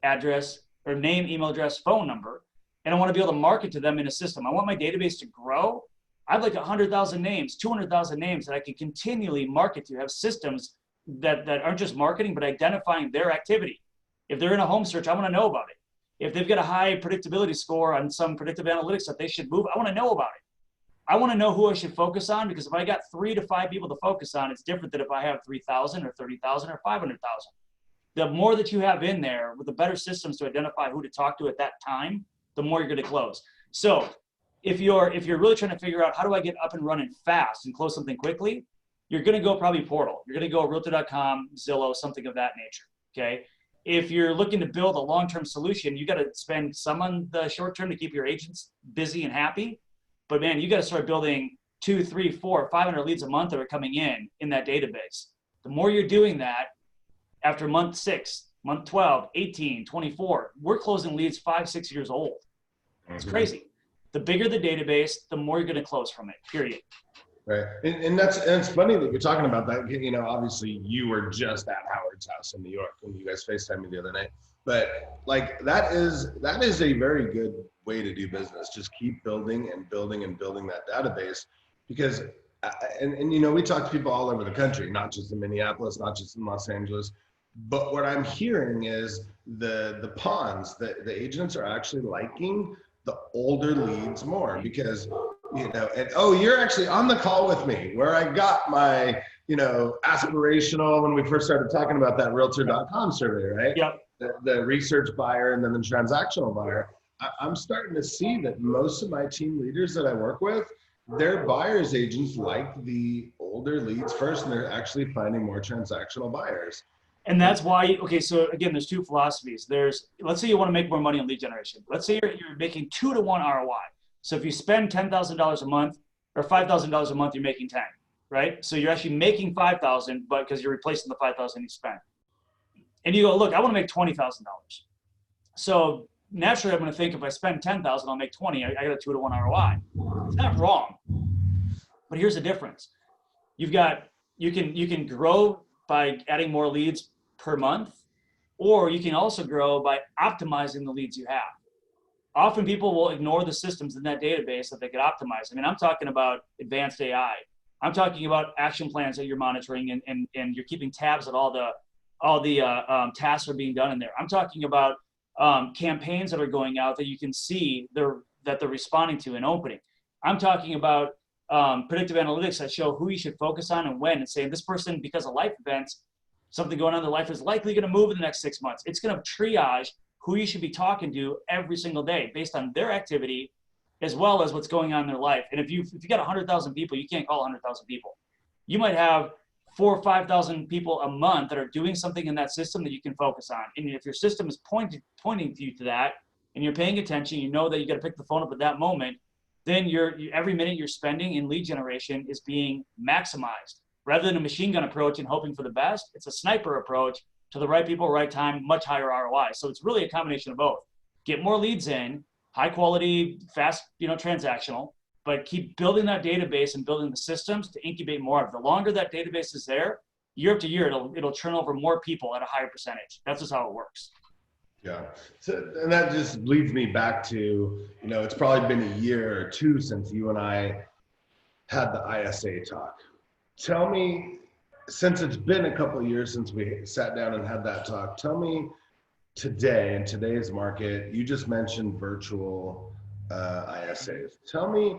address, or name, email address, phone number, and I want to be able to market to them in a system. I want my database to grow. I'd like 100,000 names, 200,000 names that I can continually market to, have systems that aren't just marketing, but identifying their activity. If they're in a home search, I want to know about it. If they've got a high predictability score on some predictive analytics that they should move, I want to know about it. I want to know who I should focus on, because if I got 3 to 5 people to focus on, it's different than if I have 3,000 or 30,000 or 500,000. The more that you have in there with the better systems to identify who to talk to at that time, the more you're going to close. So if you're really trying to figure out how do I get up and running fast and close something quickly, you're going to go probably Portal. You're going to go Realtor.com, Zillow, something of that nature. Okay. If you're looking to build a long-term solution, you got to spend some on the short term to keep your agents busy and happy. But man, you got to start building 2, 3, 4, 500 leads a month that are coming in that database. The more you're doing that, after month 6, month 12, 18, 24, we're closing leads 5, 6 years old. It's crazy. The bigger the database, the more you're going to close from it, period. Right. And it's funny that you're talking about that. Obviously you were just at Howard's house in New York when you guys FaceTimed me the other night. But like that is a very good way to do business. Just keep building and building and building that database, because we talk to people all over the country, not just in Minneapolis, not just in Los Angeles. But what I'm hearing is the pawns, that the agents are actually liking the older leads more, because you're actually on the call with me where I got my aspirational, when we first started talking about that Realtor.com survey, right? Yep. The research buyer and then the transactional buyer. I'm starting to see that most of my team leaders that I work with, their buyers agents like the older leads first, and they're actually finding more transactional buyers. And that's why, okay, so again, there's 2 philosophies. Let's say you want to make more money on lead generation. Let's say you're making 2 to 1 ROI. So if you spend $10,000 a month or $5,000 a month, you're making 10, right? So you're actually making 5,000, but because you're replacing the 5,000 you spent. And you go, look, I want to make $20,000. So naturally, I'm going to think if I spend 10,000, I'll make 20. I got a 2 to 1 ROI. It's not wrong, but here's the difference. You can grow by adding more leads per month, or you can also grow by optimizing the leads you have. often people will ignore the systems in that database that they could optimize. I mean, I'm talking about advanced AI. I'm talking about action plans that you're monitoring and you're keeping tabs at all the tasks are being done in there. I'm talking about campaigns that are going out that you can see that they're responding to and opening. I'm talking about predictive analytics that show who you should focus on and when, and saying this person, because of life events, something going on in their life is likely going to move in the next 6 months. It's going to triage who you should be talking to every single day based on their activity as well as what's going on in their life. And if you got 100,000 people, you can't call 100,000 people. You might have 4,000 or 5,000 people a month that are doing something in that system that you can focus on. And if your system is pointing you to that, and you're paying attention, you know that you got to pick the phone up at that moment, then every minute you're spending in lead generation is being maximized. Rather than a machine gun approach and hoping for the best, it's a sniper approach to the right people, right time, much higher ROI. So it's really a combination of both. Get more leads in, high quality, fast, transactional, but keep building that database and building the systems to incubate more of it. The longer that database is there, year after year, it'll turn over more people at a higher percentage. That's just how it works. Yeah. So, and that just leads me back to, it's probably been a year or two since you and I had the ISA talk. Tell me, since it's been a couple of years since we sat down and had that talk, tell me today, in today's market, you just mentioned virtual ISAs. Tell me,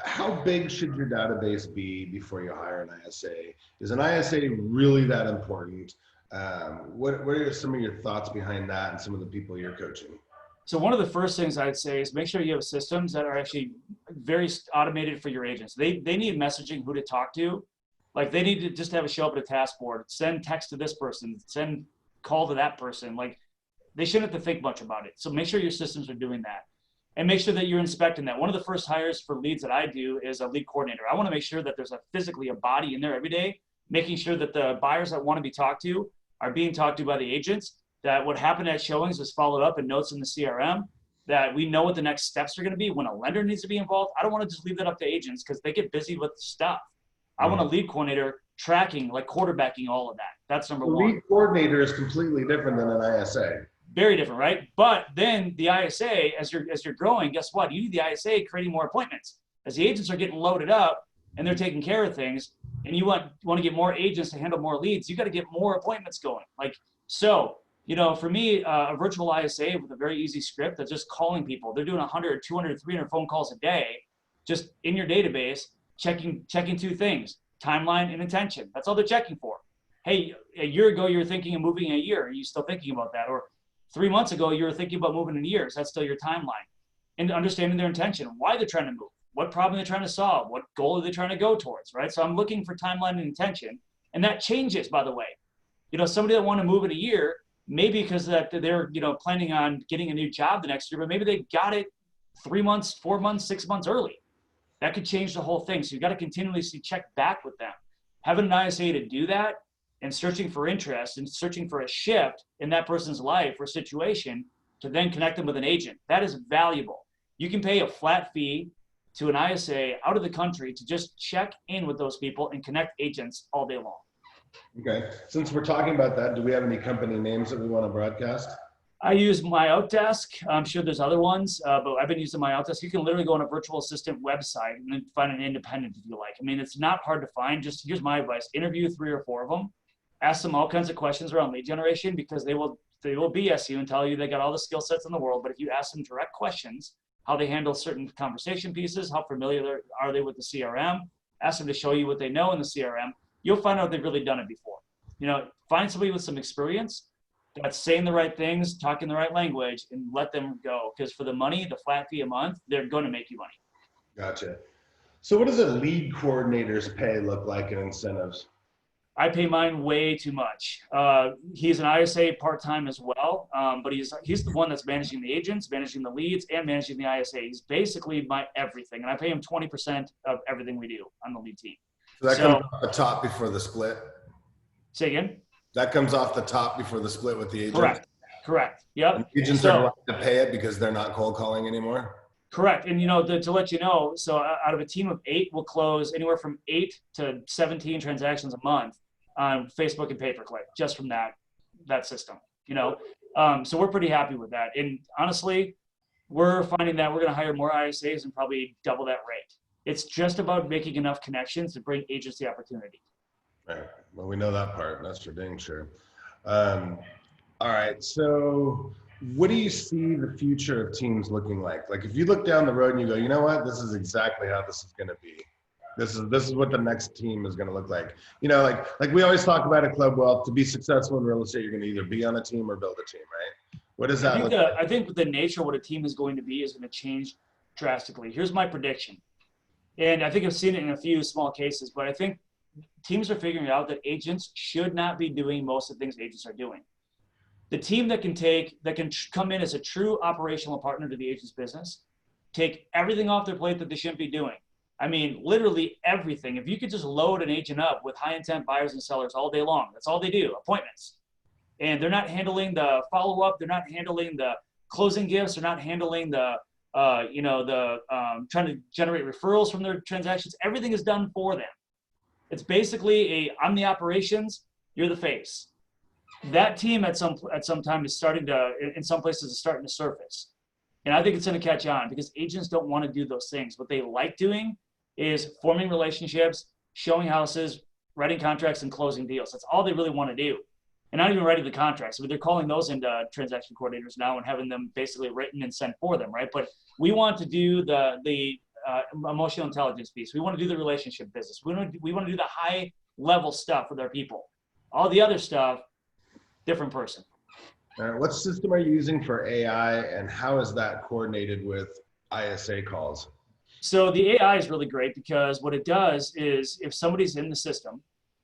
how big should your database be before you hire an ISA? Is an ISA really that important? What are some of your thoughts behind that and some of the people you're coaching? So one of the first things I'd say is make sure you have systems that are actually very automated for your agents. They need messaging, who to talk to. Like they need to just have a show up at a task board, send text to this person, send call to that person. Like they shouldn't have to think much about it. So make sure your systems are doing that. And make sure that you're inspecting that. One of the first hires for leads that I do is a lead coordinator. I want to make sure that there's physically a body in there every day, making sure that the buyers that want to be talked to are being talked to by the agents, that what happened at showings is followed up in notes in the CRM, that we know what the next steps are going to be when a lender needs to be involved. I don't want to just leave that up to agents because they get busy with stuff. I want a lead coordinator tracking, like quarterbacking all of that. That's number one. Lead coordinator is completely different than an ISA. Very different, right? But then the ISA, as you're growing, guess what? You need the ISA creating more appointments. As the agents are getting loaded up and they're taking care of things, and you want to get more agents to handle more leads, you got to get more appointments going. For me, a virtual ISA with a very easy script that's just calling people. They're doing 100, 200, 300 phone calls a day, just in your database, checking two things, timeline and intention. That's all they're checking for. Hey, a year ago, you were thinking of moving in a year. Are you still thinking about that? Or 3 months ago, you were thinking about moving in a year. Is that still your timeline? And understanding their intention, why they're trying to move, what problem they're trying to solve, what goal are they trying to go towards, right? So I'm looking for timeline and intention. And that changes, by the way. Somebody that want to move in a year, maybe because that they're, planning on getting a new job the next year, but maybe they got it 3 months, 4 months, 6 months early. That could change the whole thing. So you got to continuously check back with them. Having an ISA to do that and searching for interest and searching for a shift in that person's life or situation to then connect them with an agent, that is valuable. You can pay a flat fee to an ISA out of the country to just check in with those people and connect agents all day long. Okay. Since we're talking about that, do we have any company names that we want to broadcast? I use My Outdesk. I'm sure there's other ones, but I've been using My Outdesk. You can literally go on a virtual assistant website and then find an independent if you like. I mean, it's not hard to find. Just here's my advice: interview 3 or 4 of them. Ask them all kinds of questions around lead generation, because they will BS you and tell you they got all the skill sets in the world. But if you ask them direct questions, how they handle certain conversation pieces, how familiar are they with the CRM, ask them to show you what they know in the CRM, you'll find out they've really done it before. Find somebody with some experience that's saying the right things, talking the right language, and let them go. Because for the money, the flat fee a month, they're going to make you money. Gotcha. So what does a lead coordinator's pay look like in incentives? I pay mine way too much. He's an ISA part-time as well, but he's the one that's managing the agents, managing the leads, and managing the ISA. He's basically my everything, and I pay him 20% of everything we do on the lead team. So that comes off the top before the split? Say again? That comes off the top before the split with the agent? Correct. Yep. And agents are allowed to pay it because they're not cold calling anymore? Correct. And, to let you know, so out of a team of 8, we'll close anywhere from 8 to 17 transactions a month on Facebook and pay-per-click, just from that system, So we're pretty happy with that. And honestly, we're finding that we're going to hire more ISAs and probably double that rate. It's just about making enough connections to bring agents the opportunity. Right. Well, we know that part. That's for dang sure. All right. So what do you see the future of teams looking like? Like if you look down the road and you go, you know what, this is exactly how this is going to be. This is what the next team is going to look like. You know, like we always talk about at Club Wealth, to be successful in real estate, you're going to either be on a team or build a team, right? What does that look like? I think the nature of what a team is going to be is going to change drastically. Here's my prediction. And I think I've seen it in a few small cases, but I think teams are figuring out that agents should not be doing most of the things agents are doing. The team that can come in as a true operational partner to the agent's business, take everything off their plate that they shouldn't be doing. I mean, literally everything. If you could just load an agent up with high intent buyers and sellers all day long, that's all they do, appointments. And they're not handling the follow-up. They're not handling the closing gifts. They're not handling the, trying to generate referrals from their transactions. Everything is done for them. It's basically I'm the operations, you're the face. That team at some time is starting to, in some places, is starting to surface. And I think it's going to catch on because agents don't want to do those things. What they like doing is forming relationships, showing houses, writing contracts, and closing deals. That's all they really want to do. And not even writing the contracts. I mean, they're calling those into transaction coordinators now and having them basically written and sent for them, right? But we want to do the emotional intelligence piece. We want to do the relationship business. We want to do the high level stuff with our people. All the other stuff, different person. What system are you using for AI, and how is that coordinated with ISA calls? So the AI is really great because what it does is if somebody's in the system,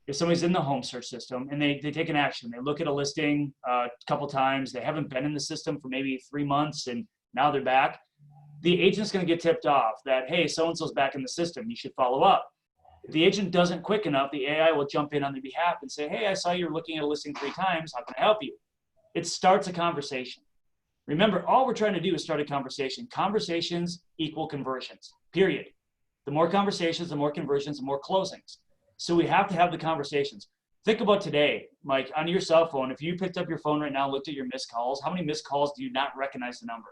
if somebody's in the home search system and they take an action, they look at a listing a couple times, they haven't been in the system for maybe 3 months and now they're back, the agent's going to get tipped off that, hey, so-and-so's back in the system, you should follow up. If the agent doesn't quick enough, the AI will jump in on their behalf and say, hey, I saw you're looking at a listing 3 times, how can I help you? It starts a conversation. Remember, all we're trying to do is start a conversation. Conversations equal conversions, period. The more conversations, the more conversions, the more closings. So we have to have the conversations. Think about today, Mike, on your cell phone, if you picked up your phone right now and looked at your missed calls, how many missed calls do you not recognize the number?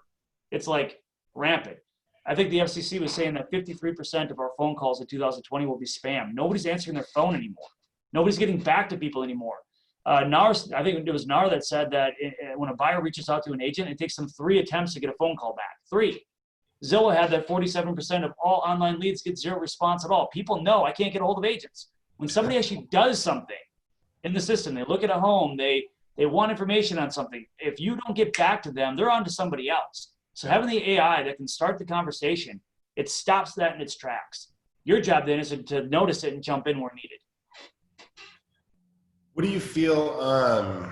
It's like rampant. I think the FCC was saying that 53% of our phone calls in 2020 will be spam. Nobody's answering their phone anymore. Nobody's getting back to people anymore. NAR, I think it was NAR that said that when a buyer reaches out to an agent, it takes them 3 attempts to get a phone call back. 3. Zillow had that 47% of all online leads get 0 response at all. People know I can't get a hold of agents. When somebody actually does something in the system, they look at a home, they want information on something. If you don't get back to them, they're on to somebody else. So having the AI that can start the conversation, it stops that in its tracks. Your job then is to notice it and jump in where needed. What do you feel?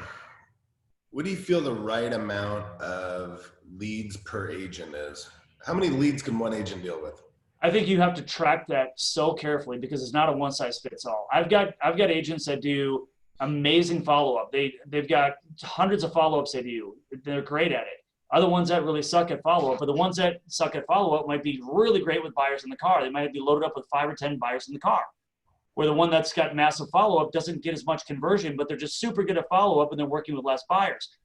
What do you feel the right amount of leads per agent is? How many leads can one agent deal with? I think you have to track that so carefully because it's not a one size fits all. I've got agents that do amazing follow up. They've got hundreds of follow ups they do. They're great at it. Other ones that really suck at follow up, but the ones that suck at follow up might be really great with buyers in the car. They might be loaded up with 5 or 10 buyers in the car. Where the one that's got massive follow up doesn't get as much conversion, but they're just super good at follow up and they're working with less buyers.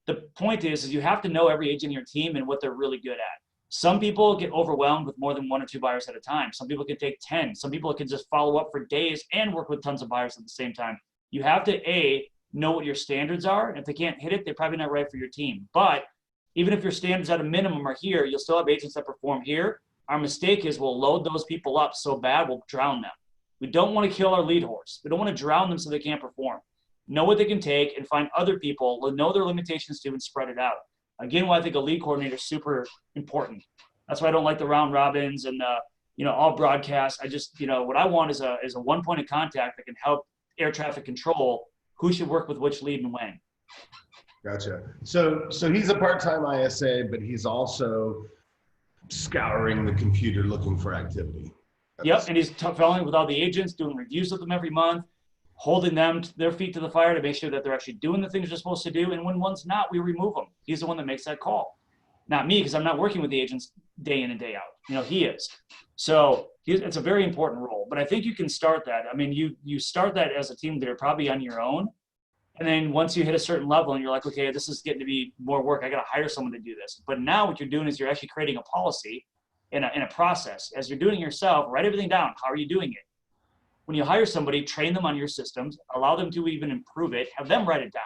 The point is you have to know every agent in your team and what they're really good at. Some people get overwhelmed with more than 1 or 2 buyers at a time. Some people can take 10. Some people can just follow up for days and work with tons of buyers at the same time. You have to, know what your standards are. And if they can't hit it, they're probably not right for your team. But even if your standards at a minimum are here, you'll still have agents that perform here. Our mistake is we'll load those people up so bad we'll drown them. We don't want to kill our lead horse. We don't want to drown them so they can't perform. Know what they can take and find other people, know their limitations too, and spread it out. Again, why I think a lead coordinator is super important. That's why I don't like the round robins and all broadcasts. I just, what I want is a one point of contact that can help air traffic control who should work with which lead and when. Gotcha. So he's a part-time ISA, but he's also scouring the computer looking for activity. Yep, and he's following with all the agents, doing reviews with them every month, holding them their feet to the fire to make sure that they're actually doing the things they're supposed to do. And when one's not, we remove them. He's the one that makes that call. Not me, because I'm not working with the agents day in and day out. He is. So it's a very important role. But I think you can start that. I mean, you start that as a team leader probably on your own. And then once you hit a certain level and you're like, okay, this is getting to be more work, I got to hire someone to do this. But now what you're doing is you're actually creating a policy in a process. As you're doing it yourself, write everything down. How are you doing it? When you hire somebody, train them on your systems, allow them to even improve it, have them write it down.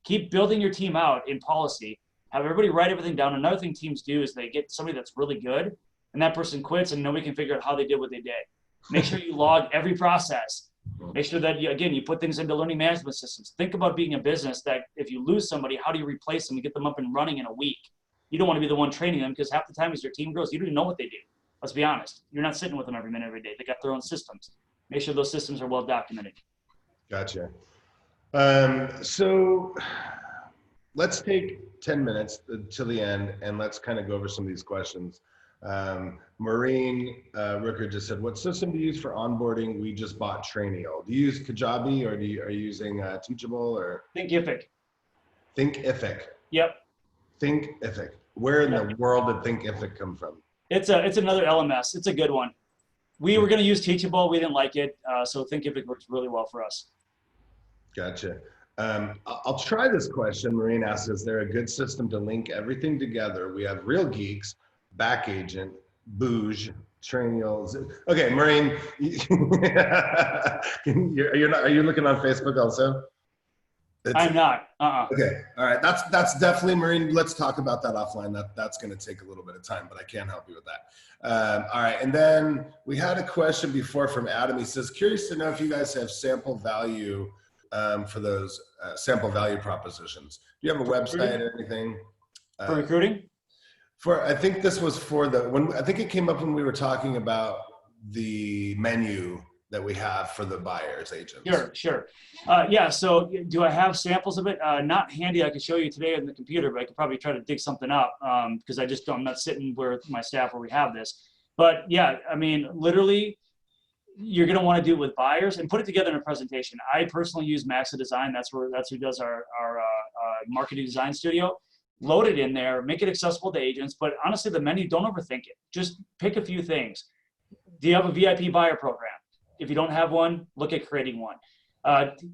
Keep building your team out in policy, have everybody write everything down. Another thing teams do is they get somebody that's really good and that person quits and nobody can figure out how they did what they did. Make sure you log every process. Make sure that, you put things into learning management systems. Think about being a business that if you lose somebody, how do you replace them and get them up and running in a week? You don't want to be the one training them because half the time as your team grows, you don't even know what they do. Let's be honest. You're not sitting with them every minute, every day. They got their own systems. Make sure those systems are well documented. Gotcha. So let's take 10 minutes to the end and let's kind of go over some of these questions. Maureen Rooker just said, what system do you use for onboarding? We just bought Trainio. Do you use Kajabi or are you using Teachable or? Thinkific. Thinkific. Yep. Thinkific. Where in the world did Thinkific come from? It's another LMS. It's a good one. We were going to use Teachable. We didn't like it. So Thinkific works really well for us. Gotcha. I'll try this question. Maureen asks, is there a good system to link everything together? We have Real Geeks, Back Agent, Booge, Trainials. Okay, Maureen, are you looking on Facebook also? I'm not. Okay, all right. That's definitely, Maureen. Let's talk about that offline. That's going to take a little bit of time, but I can help you with that. All right, and then we had a question before from Adam. He says, curious to know if you guys have sample value for those sample value propositions. Do you have a website or anything? For recruiting? I think this was I think it came up when we were talking about the menu that we have for the buyers agents. Sure. Yeah, so do I have samples of it? Not handy, I could show you today on the computer, but I could probably try to dig something up because I'm not sitting with my staff where we have this. But yeah, I mean, literally, you're going to want to do it with buyers and put it together in a presentation. I personally use Maxa Design. That's who does our marketing design studio. Load it in there, make it accessible to agents. But honestly, the menu, don't overthink it. Just pick a few things. Do you have a VIP buyer program? If you don't have one, look at creating one.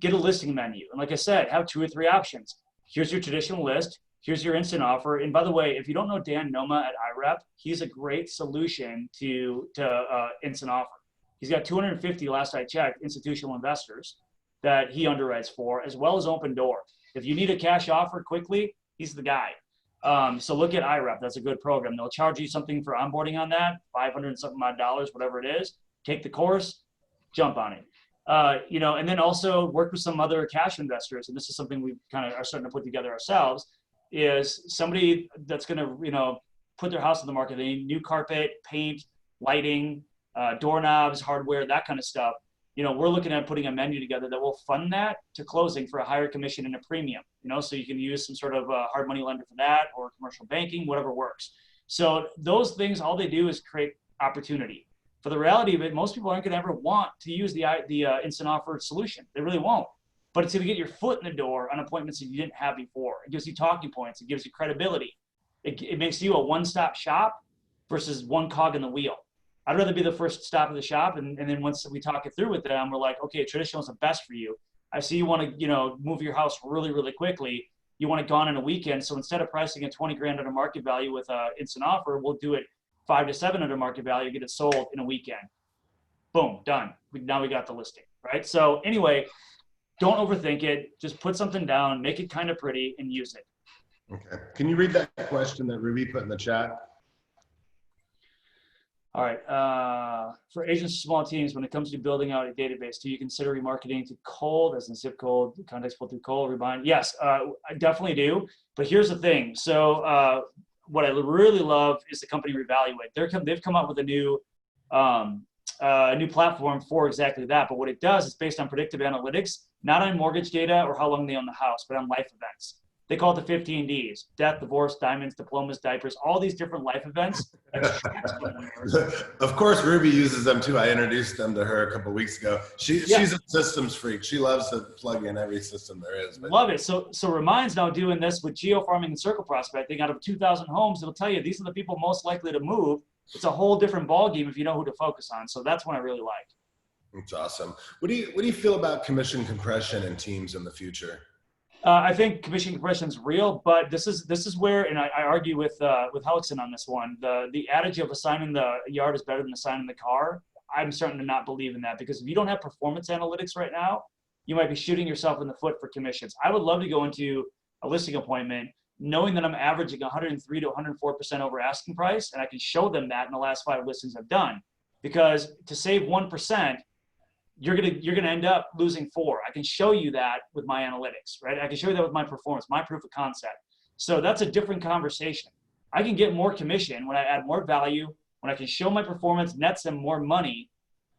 Get a listing menu. And like I said, have 2 or 3 options. Here's your traditional list. Here's your instant offer. And by the way, if you don't know Dan Noma at IREP, he's a great solution to instant offer. He's got 250, last I checked, institutional investors that he underwrites for, as well as Open Door. If you need a cash offer quickly, he's the guy. So look at IREP. That's a good program. They'll charge you something for onboarding on that, $500 and something odd dollars, whatever it is. Take the course, jump on it. And then also work with some other cash investors. And this is something we kind of are starting to put together ourselves, is somebody that's going to, put their house on the market. They need new carpet, paint, lighting, doorknobs, hardware, that kind of stuff. We're looking at putting a menu together that will fund that to closing for a higher commission and a premium, so you can use some sort of hard money lender for that or commercial banking, whatever works. So those things, all they do is create opportunity. For the reality of it, most people aren't going to ever want to use the instant offer solution. They really won't. But it's going to get your foot in the door on appointments that you didn't have before. It gives you talking points. It gives you credibility. It makes you a one-stop shop versus one cog in the wheel. I'd rather be the first stop of the shop, and then once we talk it through with them, we're like, okay, traditional is the best for you. I see you want to, move your house really, really quickly. You want it gone in a weekend. So instead of pricing at 20 grand under market value with an instant offer, we'll do it 5 to 7 under market value, get it sold in a weekend. Boom, done. Now we got the listing, right? So anyway, don't overthink it. Just put something down, make it kind of pretty, and use it. Okay. Can you read that question that Ruby put in the chat? All right. For agents of small teams, when it comes to building out a database, do you consider remarketing to cold, as in zip code, contacts pull through cold, rebind? Yes, I definitely do. But here's the thing. So what I really love is the company Reevaluate. They've come up with a new platform for exactly that. But what it does is based on predictive analytics, not on mortgage data or how long they own the house, but on life events. They call it the 15 Ds: death, divorce, diamonds, diplomas, diapers, all these different life events. Of course, Ruby uses them too. I introduced them to her a couple of weeks ago. She's a systems freak. She loves to plug in every system there is. But. Love it. So Remind's now doing this with geofarming and circle prospecting. Out of 2,000 homes, it'll tell you these are the people most likely to move. It's a whole different ballgame if you know who to focus on. So that's one I really like. It's awesome. What do you feel about commission compression in teams in the future? I think commission compression is real, but this is where, and I argue with Hellickson on this one. The adage of assigning the yard is better than assigning the car. I'm starting to not believe in that, because if you don't have performance analytics right now, you might be shooting yourself in the foot for commissions. I would love to go into a listing appointment knowing that I'm averaging 103 to 104% over asking price, and I can show them that in the last 5 listings I've done. Because to save 1%, you're gonna end up losing 4. I can show you that with my analytics, right? I can show you that with my performance, my proof of concept. So that's a different conversation. I can get more commission when I add more value, when I can show my performance nets them more money.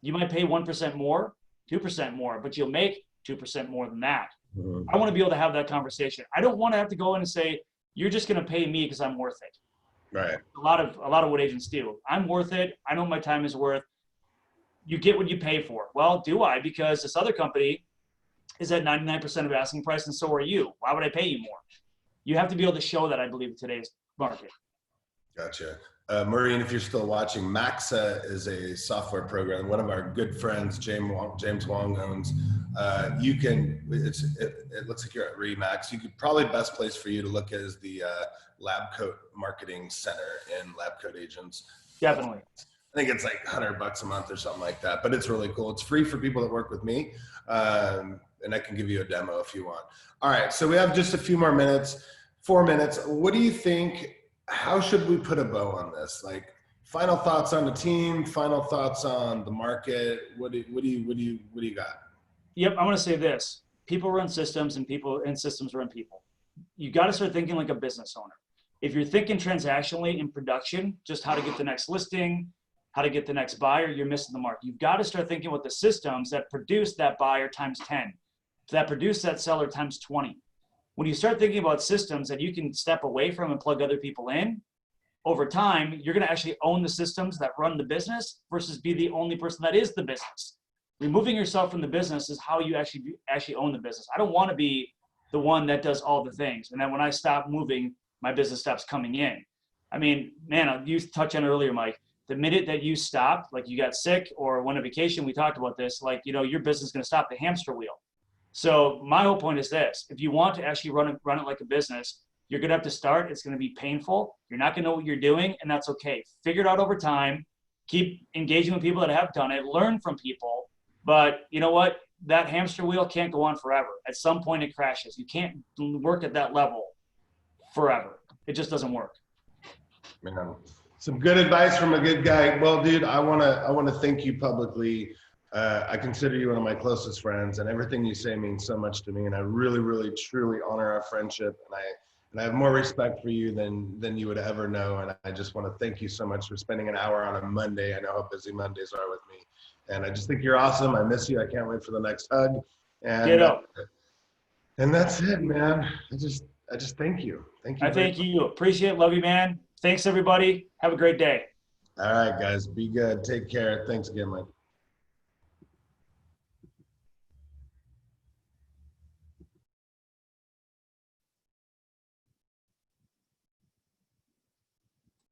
You might pay 1% more, 2% more, but you'll make 2% more than that. Mhm. I want to be able to have that conversation. I don't want to have to go in and say, you're just going to pay me because I'm worth it. Right. A lot of what agents do. I'm worth it. I know what my time is worth. You get what you pay for. Well, do I? Because this other company is at 99% of asking price, and so are you. Why would I pay you more? You have to be able to show that, I believe, in today's market. Gotcha. Maureen, if you're still watching, Maxa is a software program. One of our good friends, James Wong owns. It looks like you're at Remax. You could probably best place for you to look at is the Lab Coat Marketing Center in Lab Coat Agents. Definitely. I think it's like $100 a month or something like that, but it's really cool. It's free for people that work with me. And I can give you a demo if you want. All right. So we have just a few more minutes, 4 minutes. What do you think? How should we put a bow on this? Like, final thoughts on the team, final thoughts on the market. What do you got? Yep, I'm going to say this. People run systems, and systems run people. You got to start thinking like a business owner. If you're thinking transactionally in production, just how to get the next listing, how to get the next buyer, you're missing the mark. You've got to start thinking with the systems that produce that buyer times 10, that produce that seller times 20. When you start thinking about systems that you can step away from and plug other people in, over time, you're going to actually own the systems that run the business versus be the only person that is the business. Removing yourself from the business is how you actually own the business. I don't want to be the one that does all the things. And then when I stop moving, my business stops coming in. I mean, man, you touched on it earlier, Mike. The minute that you stopped, like you got sick or went on vacation, we talked about this, like, your business is going to stop, the hamster wheel. So my whole point is this: if you want to actually run it like a business, you're going to have to start. It's going to be painful. You're not going to know what you're doing, and that's okay. Figure it out over time. Keep engaging with people that have done it. Learn from people. But you know what? That hamster wheel can't go on forever. At some point, it crashes. You can't work at that level forever. It just doesn't work. Man, some good advice from a good guy. Well, dude, I wanna thank you publicly. I consider you one of my closest friends, and everything you say means so much to me. And I really, really, truly honor our friendship. And I have more respect for you than you would ever know. And I just want to thank you so much for spending an hour on a Monday. I know how busy Mondays are with me, and I just think you're awesome. I miss you. I can't wait for the next hug. And and that's it, man. I just thank you. Thank you. I thank you. Appreciate it. Love you, man. Thanks, everybody. Have a great day. All right, guys. Be good. Take care. Thanks again, Mike.